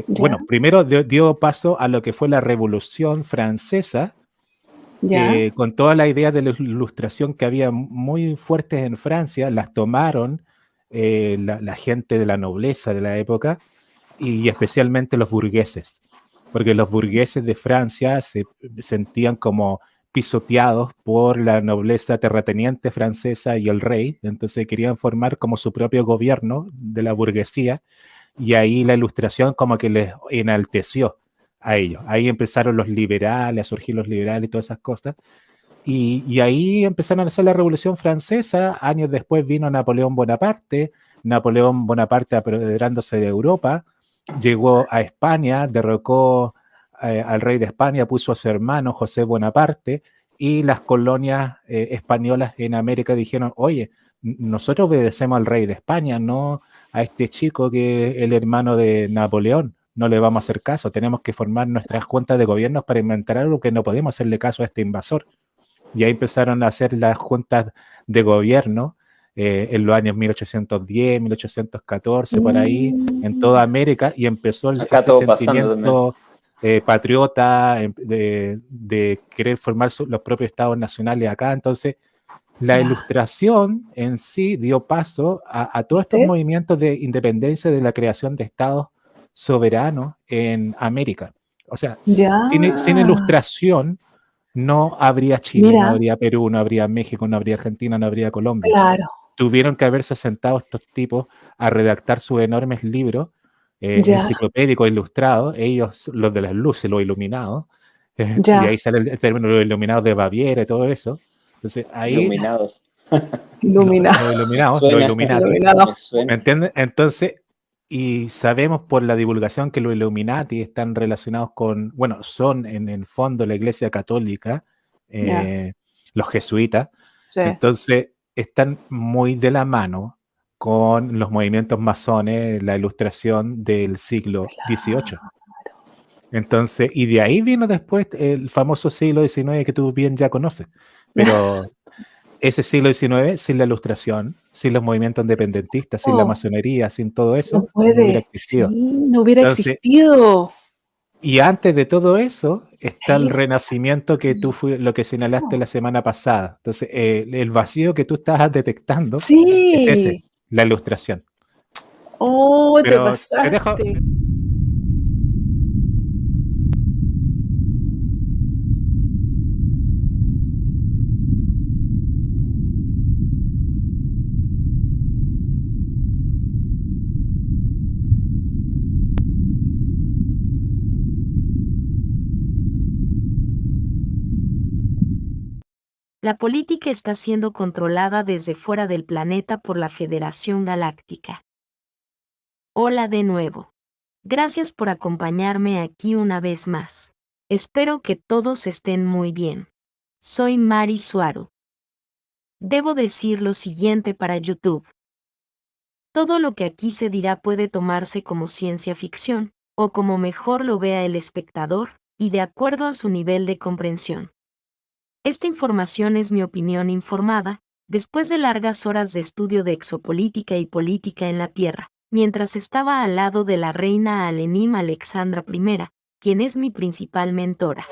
Bueno, primero dio paso a lo que fue la Revolución Francesa, con toda la idea de la ilustración que había muy fuertes en Francia, las tomaron la gente de la nobleza de la época y especialmente los burgueses, porque los burgueses de Francia se sentían como pisoteados por la nobleza terrateniente francesa y el rey, entonces querían formar como su propio gobierno de la burguesía, y ahí la ilustración como que les enalteció a ellos. Ahí empezaron los liberales, a surgir los liberales y todas esas cosas, y ahí empezaron a hacer la Revolución Francesa. Años después vino Napoleón Bonaparte apoderándose de Europa, llegó a España, derrocó al rey de España, puso a su hermano José Bonaparte, y las colonias españolas en América dijeron, oye, nosotros obedecemos al rey de España, no a este chico que es el hermano de Napoleón, no le vamos a hacer caso, tenemos que formar nuestras juntas de gobierno para inventar algo que no podemos hacerle caso a este invasor. Y ahí empezaron a hacer las juntas de gobierno en los años 1810, 1814, por ahí, en toda América, y empezó este sentimiento patriota de querer formar los propios estados nacionales acá. Entonces, la ilustración en sí dio paso a todos estos movimientos de independencia, de la creación de estados soberanos en América. O sea, sin ilustración no habría Chile, no habría Perú, no habría México, no habría Argentina, no habría Colombia. Claro. Tuvieron que haberse sentado estos tipos a redactar sus enormes libros enciclopédicos ilustrados, ellos, los de las luces, los iluminados, y ahí sale el término los iluminados de Baviera y todo eso. Entonces ahí... Iluminados. Iluminados. Los Illuminati. ¿Me entiendes? Entonces, y sabemos por la divulgación que los Illuminati están relacionados con, bueno, son en el fondo la Iglesia Católica, los jesuitas. Entonces, están muy de la mano con los movimientos masones, la ilustración del siglo XVIII. Entonces, y de ahí vino después el famoso siglo XIX que tú bien ya conoces. Pero ese siglo XIX, sin la ilustración, sin los movimientos independentistas, sin la masonería, sin todo eso, no hubiera existido. Sí, no hubiera existido. Y antes de todo eso está el renacimiento que tú lo que señalaste la semana pasada. Entonces, el vacío que tú estás detectando es ese, la ilustración. Oh, pero te pasaste. La política está siendo controlada desde fuera del planeta por la Federación Galáctica. Hola de nuevo. Gracias por acompañarme aquí una vez más. Espero que todos estén muy bien. Soy Mari Suaru. Debo decir lo siguiente para YouTube. Todo lo que aquí se dirá puede tomarse como ciencia ficción, o como mejor lo vea el espectador, y de acuerdo a su nivel de comprensión. Esta información es mi opinión informada, después de largas horas de estudio de exopolítica y política en la Tierra, mientras estaba al lado de la reina Alenim Alexandra I, quien es mi principal mentora.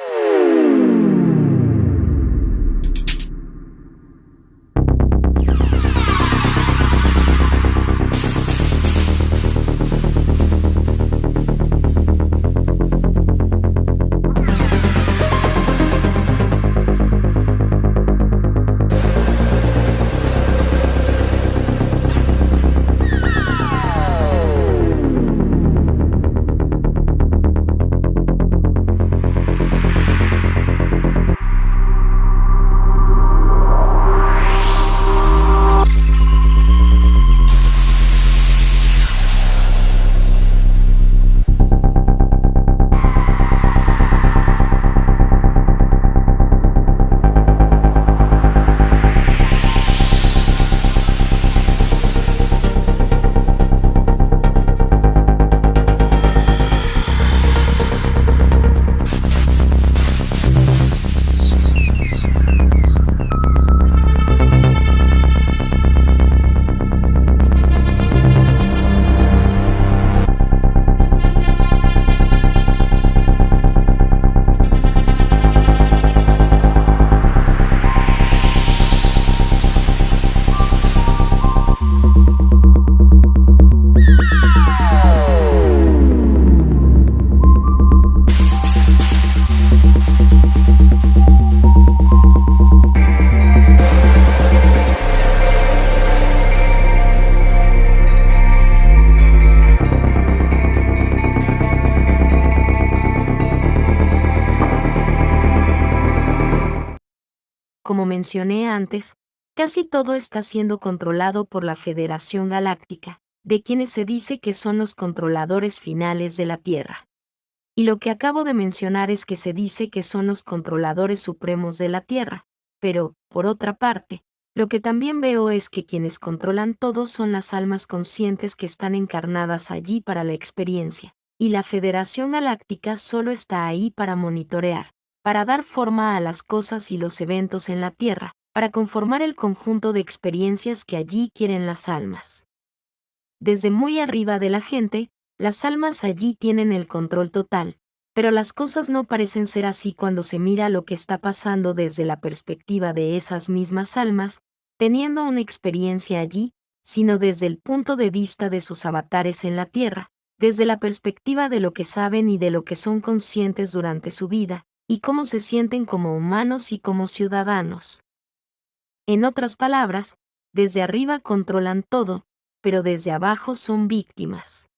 mencioné antes, casi todo está siendo controlado por la Federación Galáctica, de quienes se dice que son los controladores finales de la Tierra. Y lo que acabo de mencionar es que se dice que son los controladores supremos de la Tierra, pero, por otra parte, lo que también veo es que quienes controlan todo son las almas conscientes que están encarnadas allí para la experiencia, y la Federación Galáctica solo está ahí para monitorear, para dar forma a las cosas y los eventos en la Tierra, para conformar el conjunto de experiencias que allí quieren las almas. Desde muy arriba de la gente, las almas allí tienen el control total, pero las cosas no parecen ser así cuando se mira lo que está pasando desde la perspectiva de esas mismas almas, teniendo una experiencia allí, sino desde el punto de vista de sus avatares en la Tierra, desde la perspectiva de lo que saben y de lo que son conscientes durante su vida, y cómo se sienten como humanos y como ciudadanos. En otras palabras, desde arriba controlan todo, pero desde abajo son víctimas.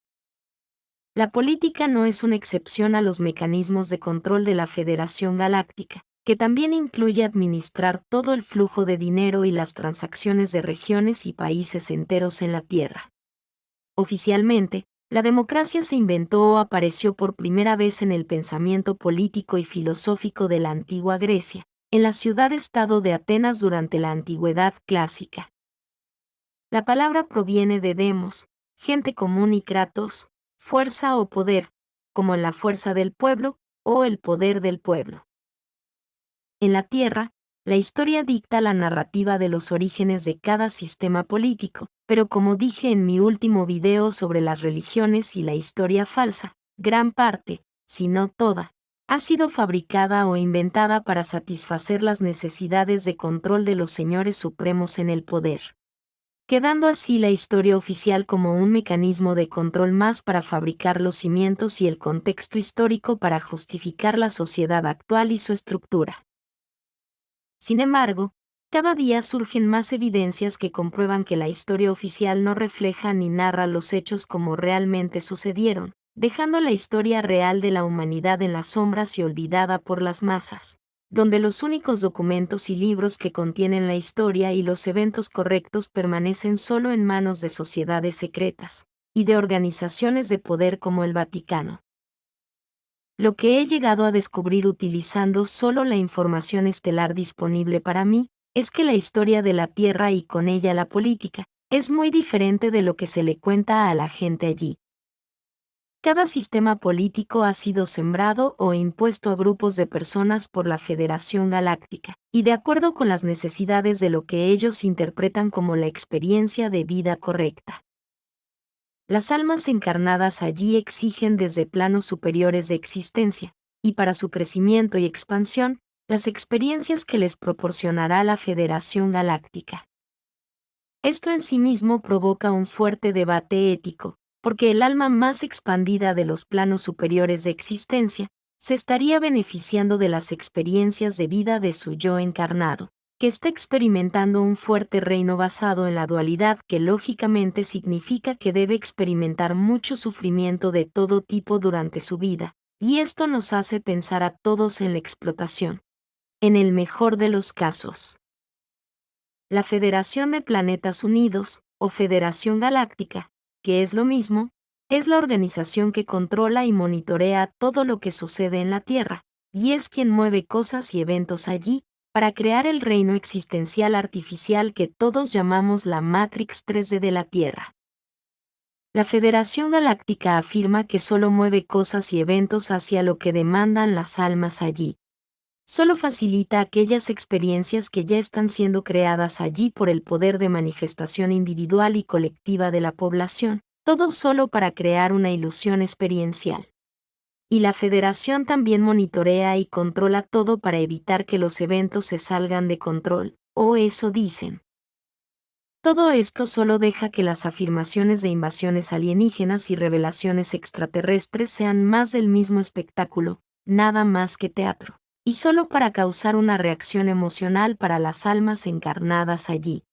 La política no es una excepción a los mecanismos de control de la Federación Galáctica, que también incluye administrar todo el flujo de dinero y las transacciones de regiones y países enteros en la Tierra. Oficialmente, la democracia se inventó o apareció por primera vez en el pensamiento político y filosófico de la antigua Grecia, en la ciudad-estado de Atenas durante la Antigüedad clásica. La palabra proviene de demos, gente común, y kratos, fuerza o poder, como en la fuerza del pueblo o el poder del pueblo. En la Tierra, la historia dicta la narrativa de los orígenes de cada sistema político, pero como dije en mi último video sobre las religiones y la historia falsa, gran parte, si no toda, ha sido fabricada o inventada para satisfacer las necesidades de control de los señores supremos en el poder, quedando así la historia oficial como un mecanismo de control más para fabricar los cimientos y el contexto histórico para justificar la sociedad actual y su estructura. Sin embargo, cada día surgen más evidencias que comprueban que la historia oficial no refleja ni narra los hechos como realmente sucedieron, dejando la historia real de la humanidad en las sombras y olvidada por las masas, donde los únicos documentos y libros que contienen la historia y los eventos correctos permanecen solo en manos de sociedades secretas y de organizaciones de poder como el Vaticano. Lo que he llegado a descubrir utilizando solo la información estelar disponible para mí, es que la historia de la Tierra y con ella la política, es muy diferente de lo que se le cuenta a la gente allí. Cada sistema político ha sido sembrado o impuesto a grupos de personas por la Federación Galáctica, y de acuerdo con las necesidades de lo que ellos interpretan como la experiencia de vida correcta. Las almas encarnadas allí exigen desde planos superiores de existencia, y para su crecimiento y expansión, las experiencias que les proporcionará la Federación Galáctica. Esto en sí mismo provoca un fuerte debate ético, porque el alma más expandida de los planos superiores de existencia se estaría beneficiando de las experiencias de vida de su yo encarnado, que está experimentando un fuerte reino basado en la dualidad que lógicamente significa que debe experimentar mucho sufrimiento de todo tipo durante su vida, y esto nos hace pensar a todos en la explotación. En el mejor de los casos, la Federación de Planetas Unidos, o Federación Galáctica, que es lo mismo, es la organización que controla y monitorea todo lo que sucede en la Tierra, y es quien mueve cosas y eventos allí, para crear el reino existencial artificial que todos llamamos la Matrix 3D de la Tierra. La Federación Galáctica afirma que solo mueve cosas y eventos hacia lo que demandan las almas allí. Solo facilita aquellas experiencias que ya están siendo creadas allí por el poder de manifestación individual y colectiva de la población, todo solo para crear una ilusión experiencial. Y la Federación también monitorea y controla todo para evitar que los eventos se salgan de control, o eso dicen. Todo esto solo deja que las afirmaciones de invasiones alienígenas y revelaciones extraterrestres sean más del mismo espectáculo, nada más que teatro, y solo para causar una reacción emocional para las almas encarnadas allí.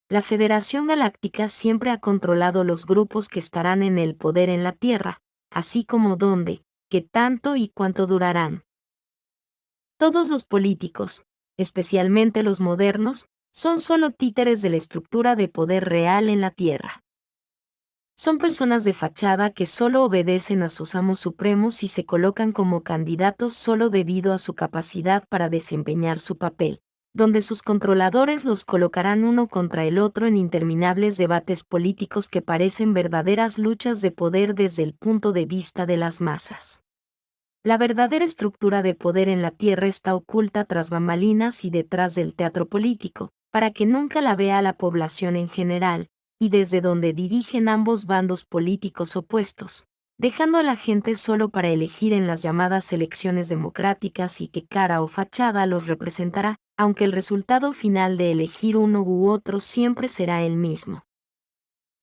La Federación Galáctica siempre ha controlado los grupos que estarán en el poder en la Tierra, así como dónde, qué tanto y cuánto durarán. Todos los políticos, especialmente los modernos, son solo títeres de la estructura de poder real en la tierra. Son personas de fachada que solo obedecen a sus amos supremos y se colocan como candidatos solo debido a su capacidad para desempeñar su papel, donde sus controladores los colocarán uno contra el otro en interminables debates políticos que parecen verdaderas luchas de poder desde el punto de vista de las masas. La verdadera estructura de poder en la tierra está oculta tras bambalinas y detrás del teatro político, para que nunca la vea la población en general, y desde donde dirigen ambos bandos políticos opuestos, dejando a la gente solo para elegir en las llamadas elecciones democráticas y qué cara o fachada los representará, aunque el resultado final de elegir uno u otro siempre será el mismo.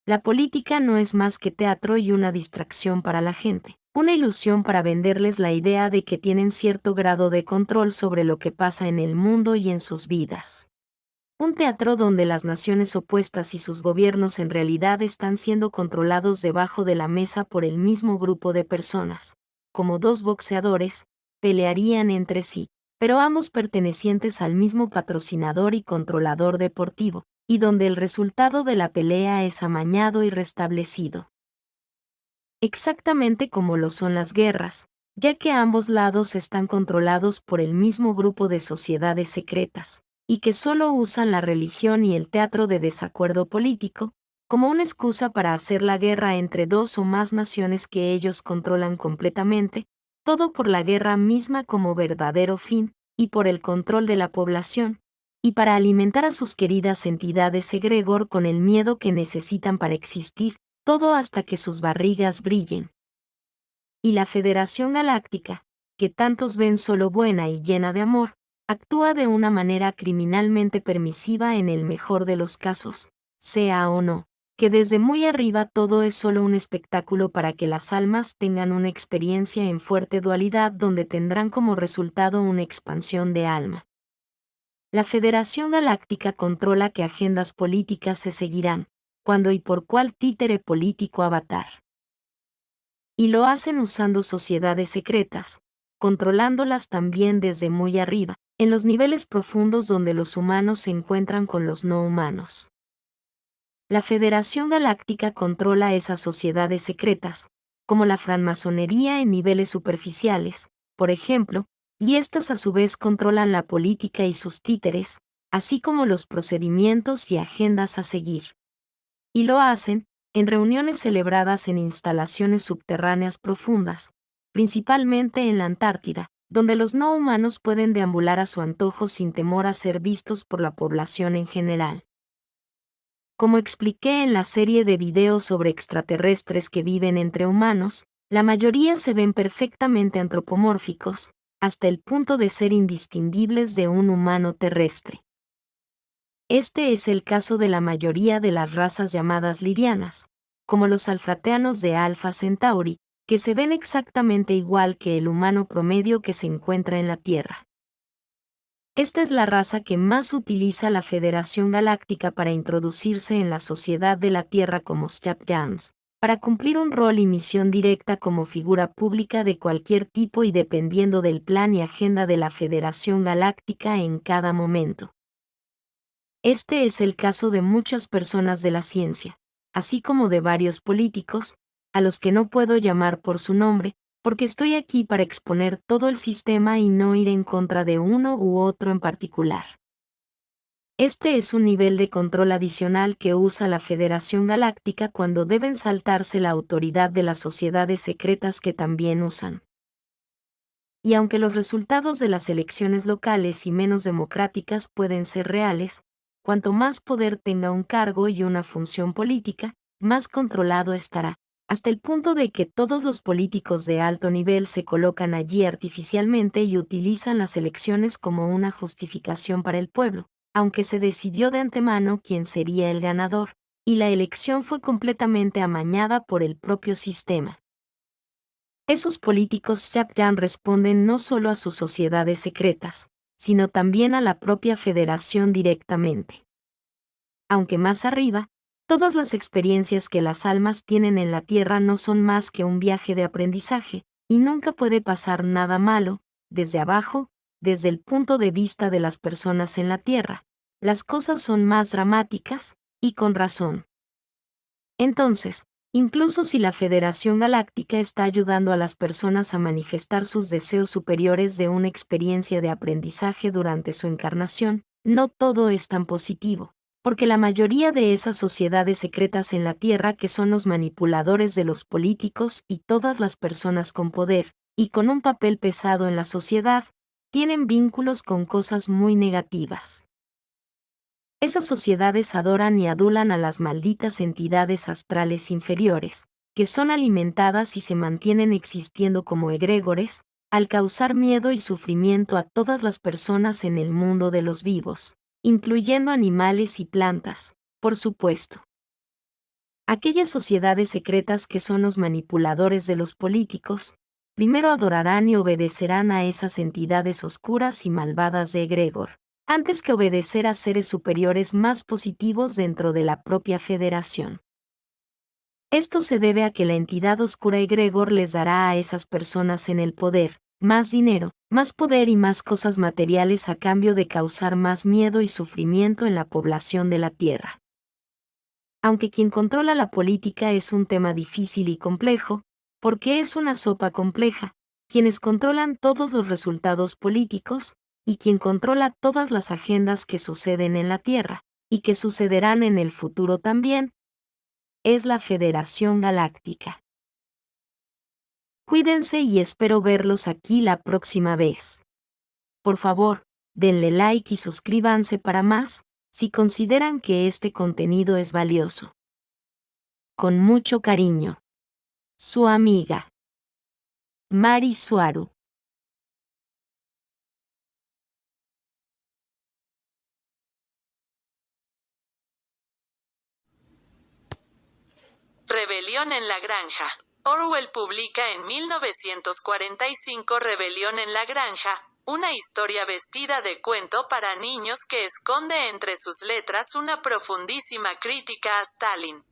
La política no es más que teatro y una distracción para la gente, una ilusión para venderles la idea de que tienen cierto grado de control sobre lo que pasa en el mundo y en sus vidas. Un teatro donde las naciones opuestas y sus gobiernos en realidad están siendo controlados debajo de la mesa por el mismo grupo de personas. Como dos boxeadores, pelearían entre sí, pero ambos pertenecientes al mismo patrocinador y controlador deportivo, y donde el resultado de la pelea es amañado y restablecido. Exactamente como lo son las guerras, ya que ambos lados están controlados por el mismo grupo de sociedades secretas, y que solo usan la religión y el teatro de desacuerdo político como una excusa para hacer la guerra entre dos o más naciones que ellos controlan completamente, todo por la guerra misma como verdadero fin, y por el control de la población, y para alimentar a sus queridas entidades egregor con el miedo que necesitan para existir, todo hasta que sus barrigas brillen. Y la Federación Galáctica, que tantos ven solo buena y llena de amor, actúa de una manera criminalmente permisiva en el mejor de los casos, sea o no, que desde muy arriba todo es solo un espectáculo para que las almas tengan una experiencia en fuerte dualidad donde tendrán como resultado una expansión de alma. La Federación Galáctica controla qué agendas políticas se seguirán, cuándo y por cuál títere político avatar. Y lo hacen usando sociedades secretas, controlándolas también desde muy arriba, en los niveles profundos donde los humanos se encuentran con los no humanos. La Federación Galáctica controla esas sociedades secretas, como la francmasonería en niveles superficiales, por ejemplo, y estas a su vez controlan la política y sus títeres, así como los procedimientos y agendas a seguir. Y lo hacen en reuniones celebradas en instalaciones subterráneas profundas, principalmente en la Antártida, donde los no humanos pueden deambular a su antojo sin temor a ser vistos por la población en general. Como expliqué en la serie de videos sobre extraterrestres que viven entre humanos, la mayoría se ven perfectamente antropomórficos, hasta el punto de ser indistinguibles de un humano terrestre. Este es el caso de la mayoría de las razas llamadas lirianas, como los alfrateanos de Alpha Centauri, que se ven exactamente igual que el humano promedio que se encuentra en la Tierra. Esta es la raza que más utiliza la Federación Galáctica para introducirse en la sociedad de la Tierra como Stepjans, para cumplir un rol y misión directa como figura pública de cualquier tipo y dependiendo del plan y agenda de la Federación Galáctica en cada momento. Este es el caso de muchas personas de la ciencia, así como de varios políticos, a los que no puedo llamar por su nombre, porque estoy aquí para exponer todo el sistema y no ir en contra de uno u otro en particular. Este es un nivel de control adicional que usa la Federación Galáctica cuando deben saltarse la autoridad de las sociedades secretas que también usan. Y aunque los resultados de las elecciones locales y menos democráticas pueden ser reales, cuanto más poder tenga un cargo y una función política, más controlado estará, hasta el punto de que todos los políticos de alto nivel se colocan allí artificialmente y utilizan las elecciones como una justificación para el pueblo, aunque se decidió de antemano quién sería el ganador, y la elección fue completamente amañada por el propio sistema. Esos políticos Stepjan responden no solo a sus sociedades secretas, sino también a la propia federación directamente. Aunque más arriba, todas las experiencias que las almas tienen en la Tierra no son más que un viaje de aprendizaje, y nunca puede pasar nada malo, desde abajo, desde el punto de vista de las personas en la Tierra, las cosas son más dramáticas, y con razón. Entonces, incluso si la Federación Galáctica está ayudando a las personas a manifestar sus deseos superiores de una experiencia de aprendizaje durante su encarnación, no todo es tan positivo, porque la mayoría de esas sociedades secretas en la Tierra que son los manipuladores de los políticos y todas las personas con poder, y con un papel pesado en la sociedad, tienen vínculos con cosas muy negativas. Esas sociedades adoran y adulan a las malditas entidades astrales inferiores, que son alimentadas y se mantienen existiendo como egregores, al causar miedo y sufrimiento a todas las personas en el mundo de los vivos, incluyendo animales y plantas, por supuesto. Aquellas sociedades secretas que son los manipuladores de los políticos, primero adorarán y obedecerán a esas entidades oscuras y malvadas de egregor, antes que obedecer a seres superiores más positivos dentro de la propia Federación. Esto se debe a que la entidad oscura egregor les dará a esas personas en el poder, más dinero, más poder y más cosas materiales a cambio de causar más miedo y sufrimiento en la población de la Tierra. Aunque quien controla la política es un tema difícil y complejo, porque es una sopa compleja, quienes controlan todos los resultados políticos, y quien controla todas las agendas que suceden en la Tierra, y que sucederán en el futuro también, es la Federación Galáctica. Cuídense y espero verlos aquí la próxima vez. Por favor, denle like y suscríbanse para más, si consideran que este contenido es valioso. Con mucho cariño. Su amiga, Mari Suaru. Rebelión en la granja. Orwell publica en 1945 Rebelión en la granja, una historia vestida de cuento para niños que esconde entre sus letras una profundísima crítica a Stalin.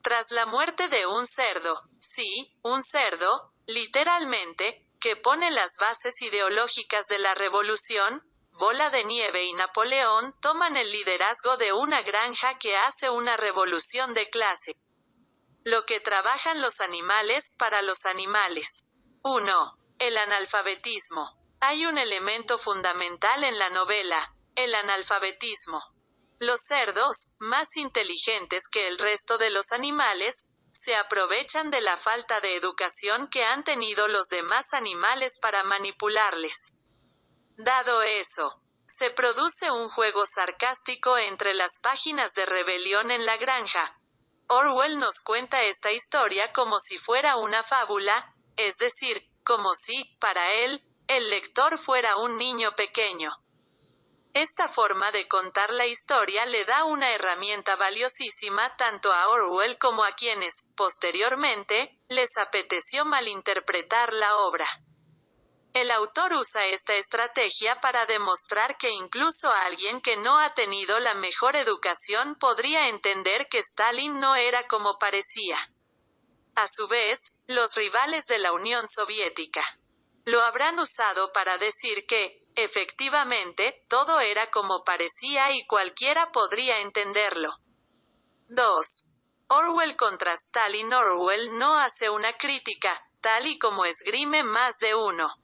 Tras la muerte de un cerdo, sí, un cerdo, literalmente, que pone las bases ideológicas de la revolución, Bola de Nieve y Napoleón toman el liderazgo de una granja que hace una revolución de clase. Lo que trabajan los animales para los animales. 1. El analfabetismo. Hay un elemento fundamental en la novela, el analfabetismo. Los cerdos, más inteligentes que el resto de los animales, se aprovechan de la falta de educación que han tenido los demás animales para manipularles. Dado eso, se produce un juego sarcástico entre las páginas de Rebelión en la granja. Orwell nos cuenta esta historia como si fuera una fábula, es decir, como si, para él, el lector fuera un niño pequeño. Esta forma de contar la historia le da una herramienta valiosísima tanto a Orwell como a quienes, posteriormente, les apeteció malinterpretar la obra. El autor usa esta estrategia para demostrar que incluso alguien que no ha tenido la mejor educación podría entender que Stalin no era como parecía. A su vez, los rivales de la Unión Soviética lo habrán usado para decir que, efectivamente, todo era como parecía y cualquiera podría entenderlo. 2. Orwell contra Stalin. Orwell no hace una crítica, tal y como esgrime más de uno,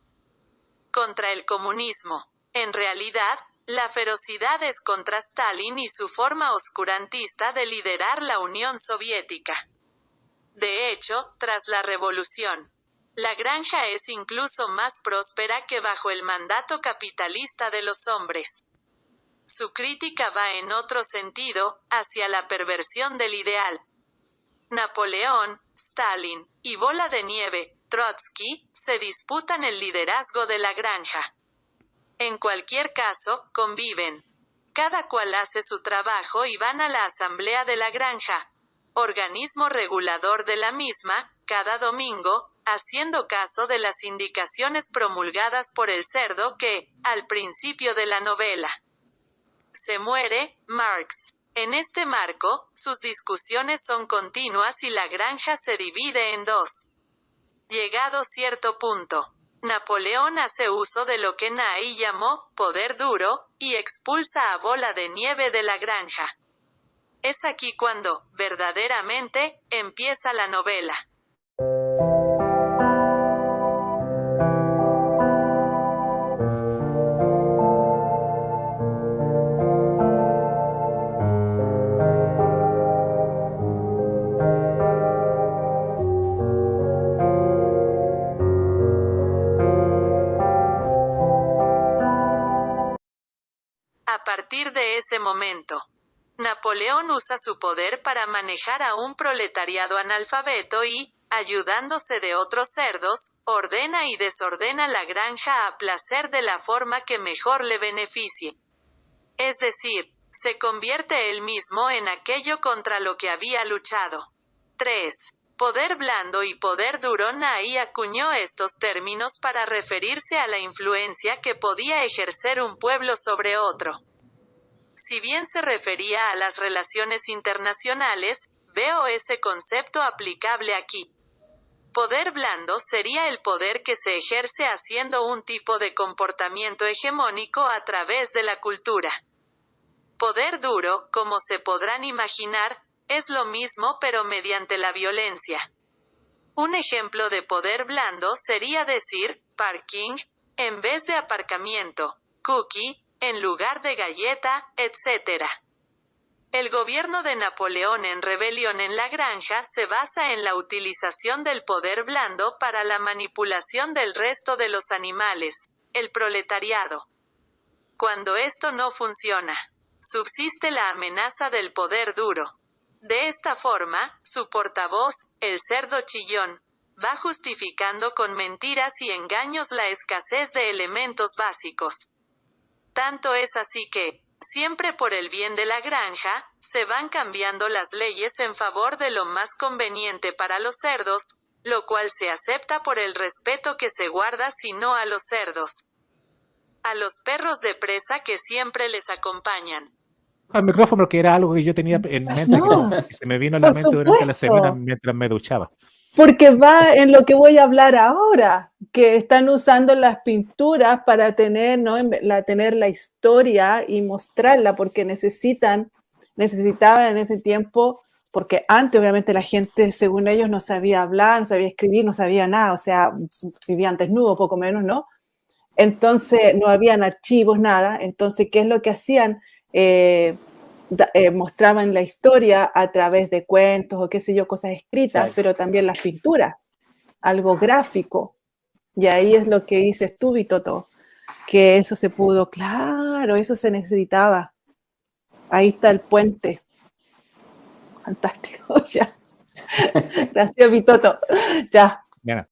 contra el comunismo. En realidad, la ferocidad es contra Stalin y su forma oscurantista de liderar la Unión Soviética. De hecho, tras la revolución, la granja es incluso más próspera que bajo el mandato capitalista de los hombres. Su crítica va en otro sentido, hacia la perversión del ideal. Napoleón, Stalin y Bola de Nieve, Trotsky, se disputan el liderazgo de la granja. En cualquier caso, conviven. Cada cual hace su trabajo y van a la asamblea de la granja, organismo regulador de la misma, cada domingo, haciendo caso de las indicaciones promulgadas por el cerdo que, al principio de la novela, se muere, Marx. En este marco, sus discusiones son continuas y la granja se divide en dos. Llegado cierto punto, Napoleón hace uso de lo que Nai llamó poder duro, y expulsa a Bola de Nieve de la granja. Es aquí cuando, verdaderamente, empieza la novela. A partir de ese momento, Napoleón usa su poder para manejar a un proletariado analfabeto y, ayudándose de otros cerdos, ordena y desordena la granja a placer de la forma que mejor le beneficie. Es decir, se convierte él mismo en aquello contra lo que había luchado. 3. Poder blando y poder duro. Nai acuñó estos términos para referirse a la influencia que podía ejercer un pueblo sobre otro. Si bien se refería a las relaciones internacionales, veo ese concepto aplicable aquí. Poder blando sería el poder que se ejerce haciendo un tipo de comportamiento hegemónico a través de la cultura. Poder duro, como se podrán imaginar, es lo mismo pero mediante la violencia. Un ejemplo de poder blando sería decir, parking, en vez de aparcamiento, cookie, en lugar de galleta, etc. El gobierno de Napoleón en Rebelión en la Granja se basa en la utilización del poder blando para la manipulación del resto de los animales, el proletariado. Cuando esto no funciona, subsiste la amenaza del poder duro. De esta forma, su portavoz, el cerdo chillón, va justificando con mentiras y engaños la escasez de elementos básicos. Tanto es así que, siempre por el bien de la granja, se van cambiando las leyes en favor de lo más conveniente para los cerdos, lo cual se acepta por el respeto que se guarda sino a los cerdos. A los perros de presa que siempre les acompañan. Al micrófono, que era algo que yo tenía en mente, No, que se me vino a la mente durante la supuesto. semana mientras me duchaba. Porque va en lo que voy a hablar ahora, que están usando las pinturas para tener, ¿no? tener la historia y mostrarla, porque necesitaban en ese tiempo, porque antes obviamente la gente, según ellos, no sabía hablar, no sabía escribir, no sabía nada, o sea, vivían desnudos, poco menos, ¿no? Entonces no habían archivos, nada. Entonces, ¿qué es lo que hacían? Mostraban la historia a través de cuentos o qué sé yo, cosas escritas, Claro. pero también las pinturas, algo gráfico. Y ahí es lo que dices tú, Vitoto, que eso se pudo, claro, eso se necesitaba. Ahí está el puente. Fantástico, ya. Gracias, Vitoto. Ya. Mira,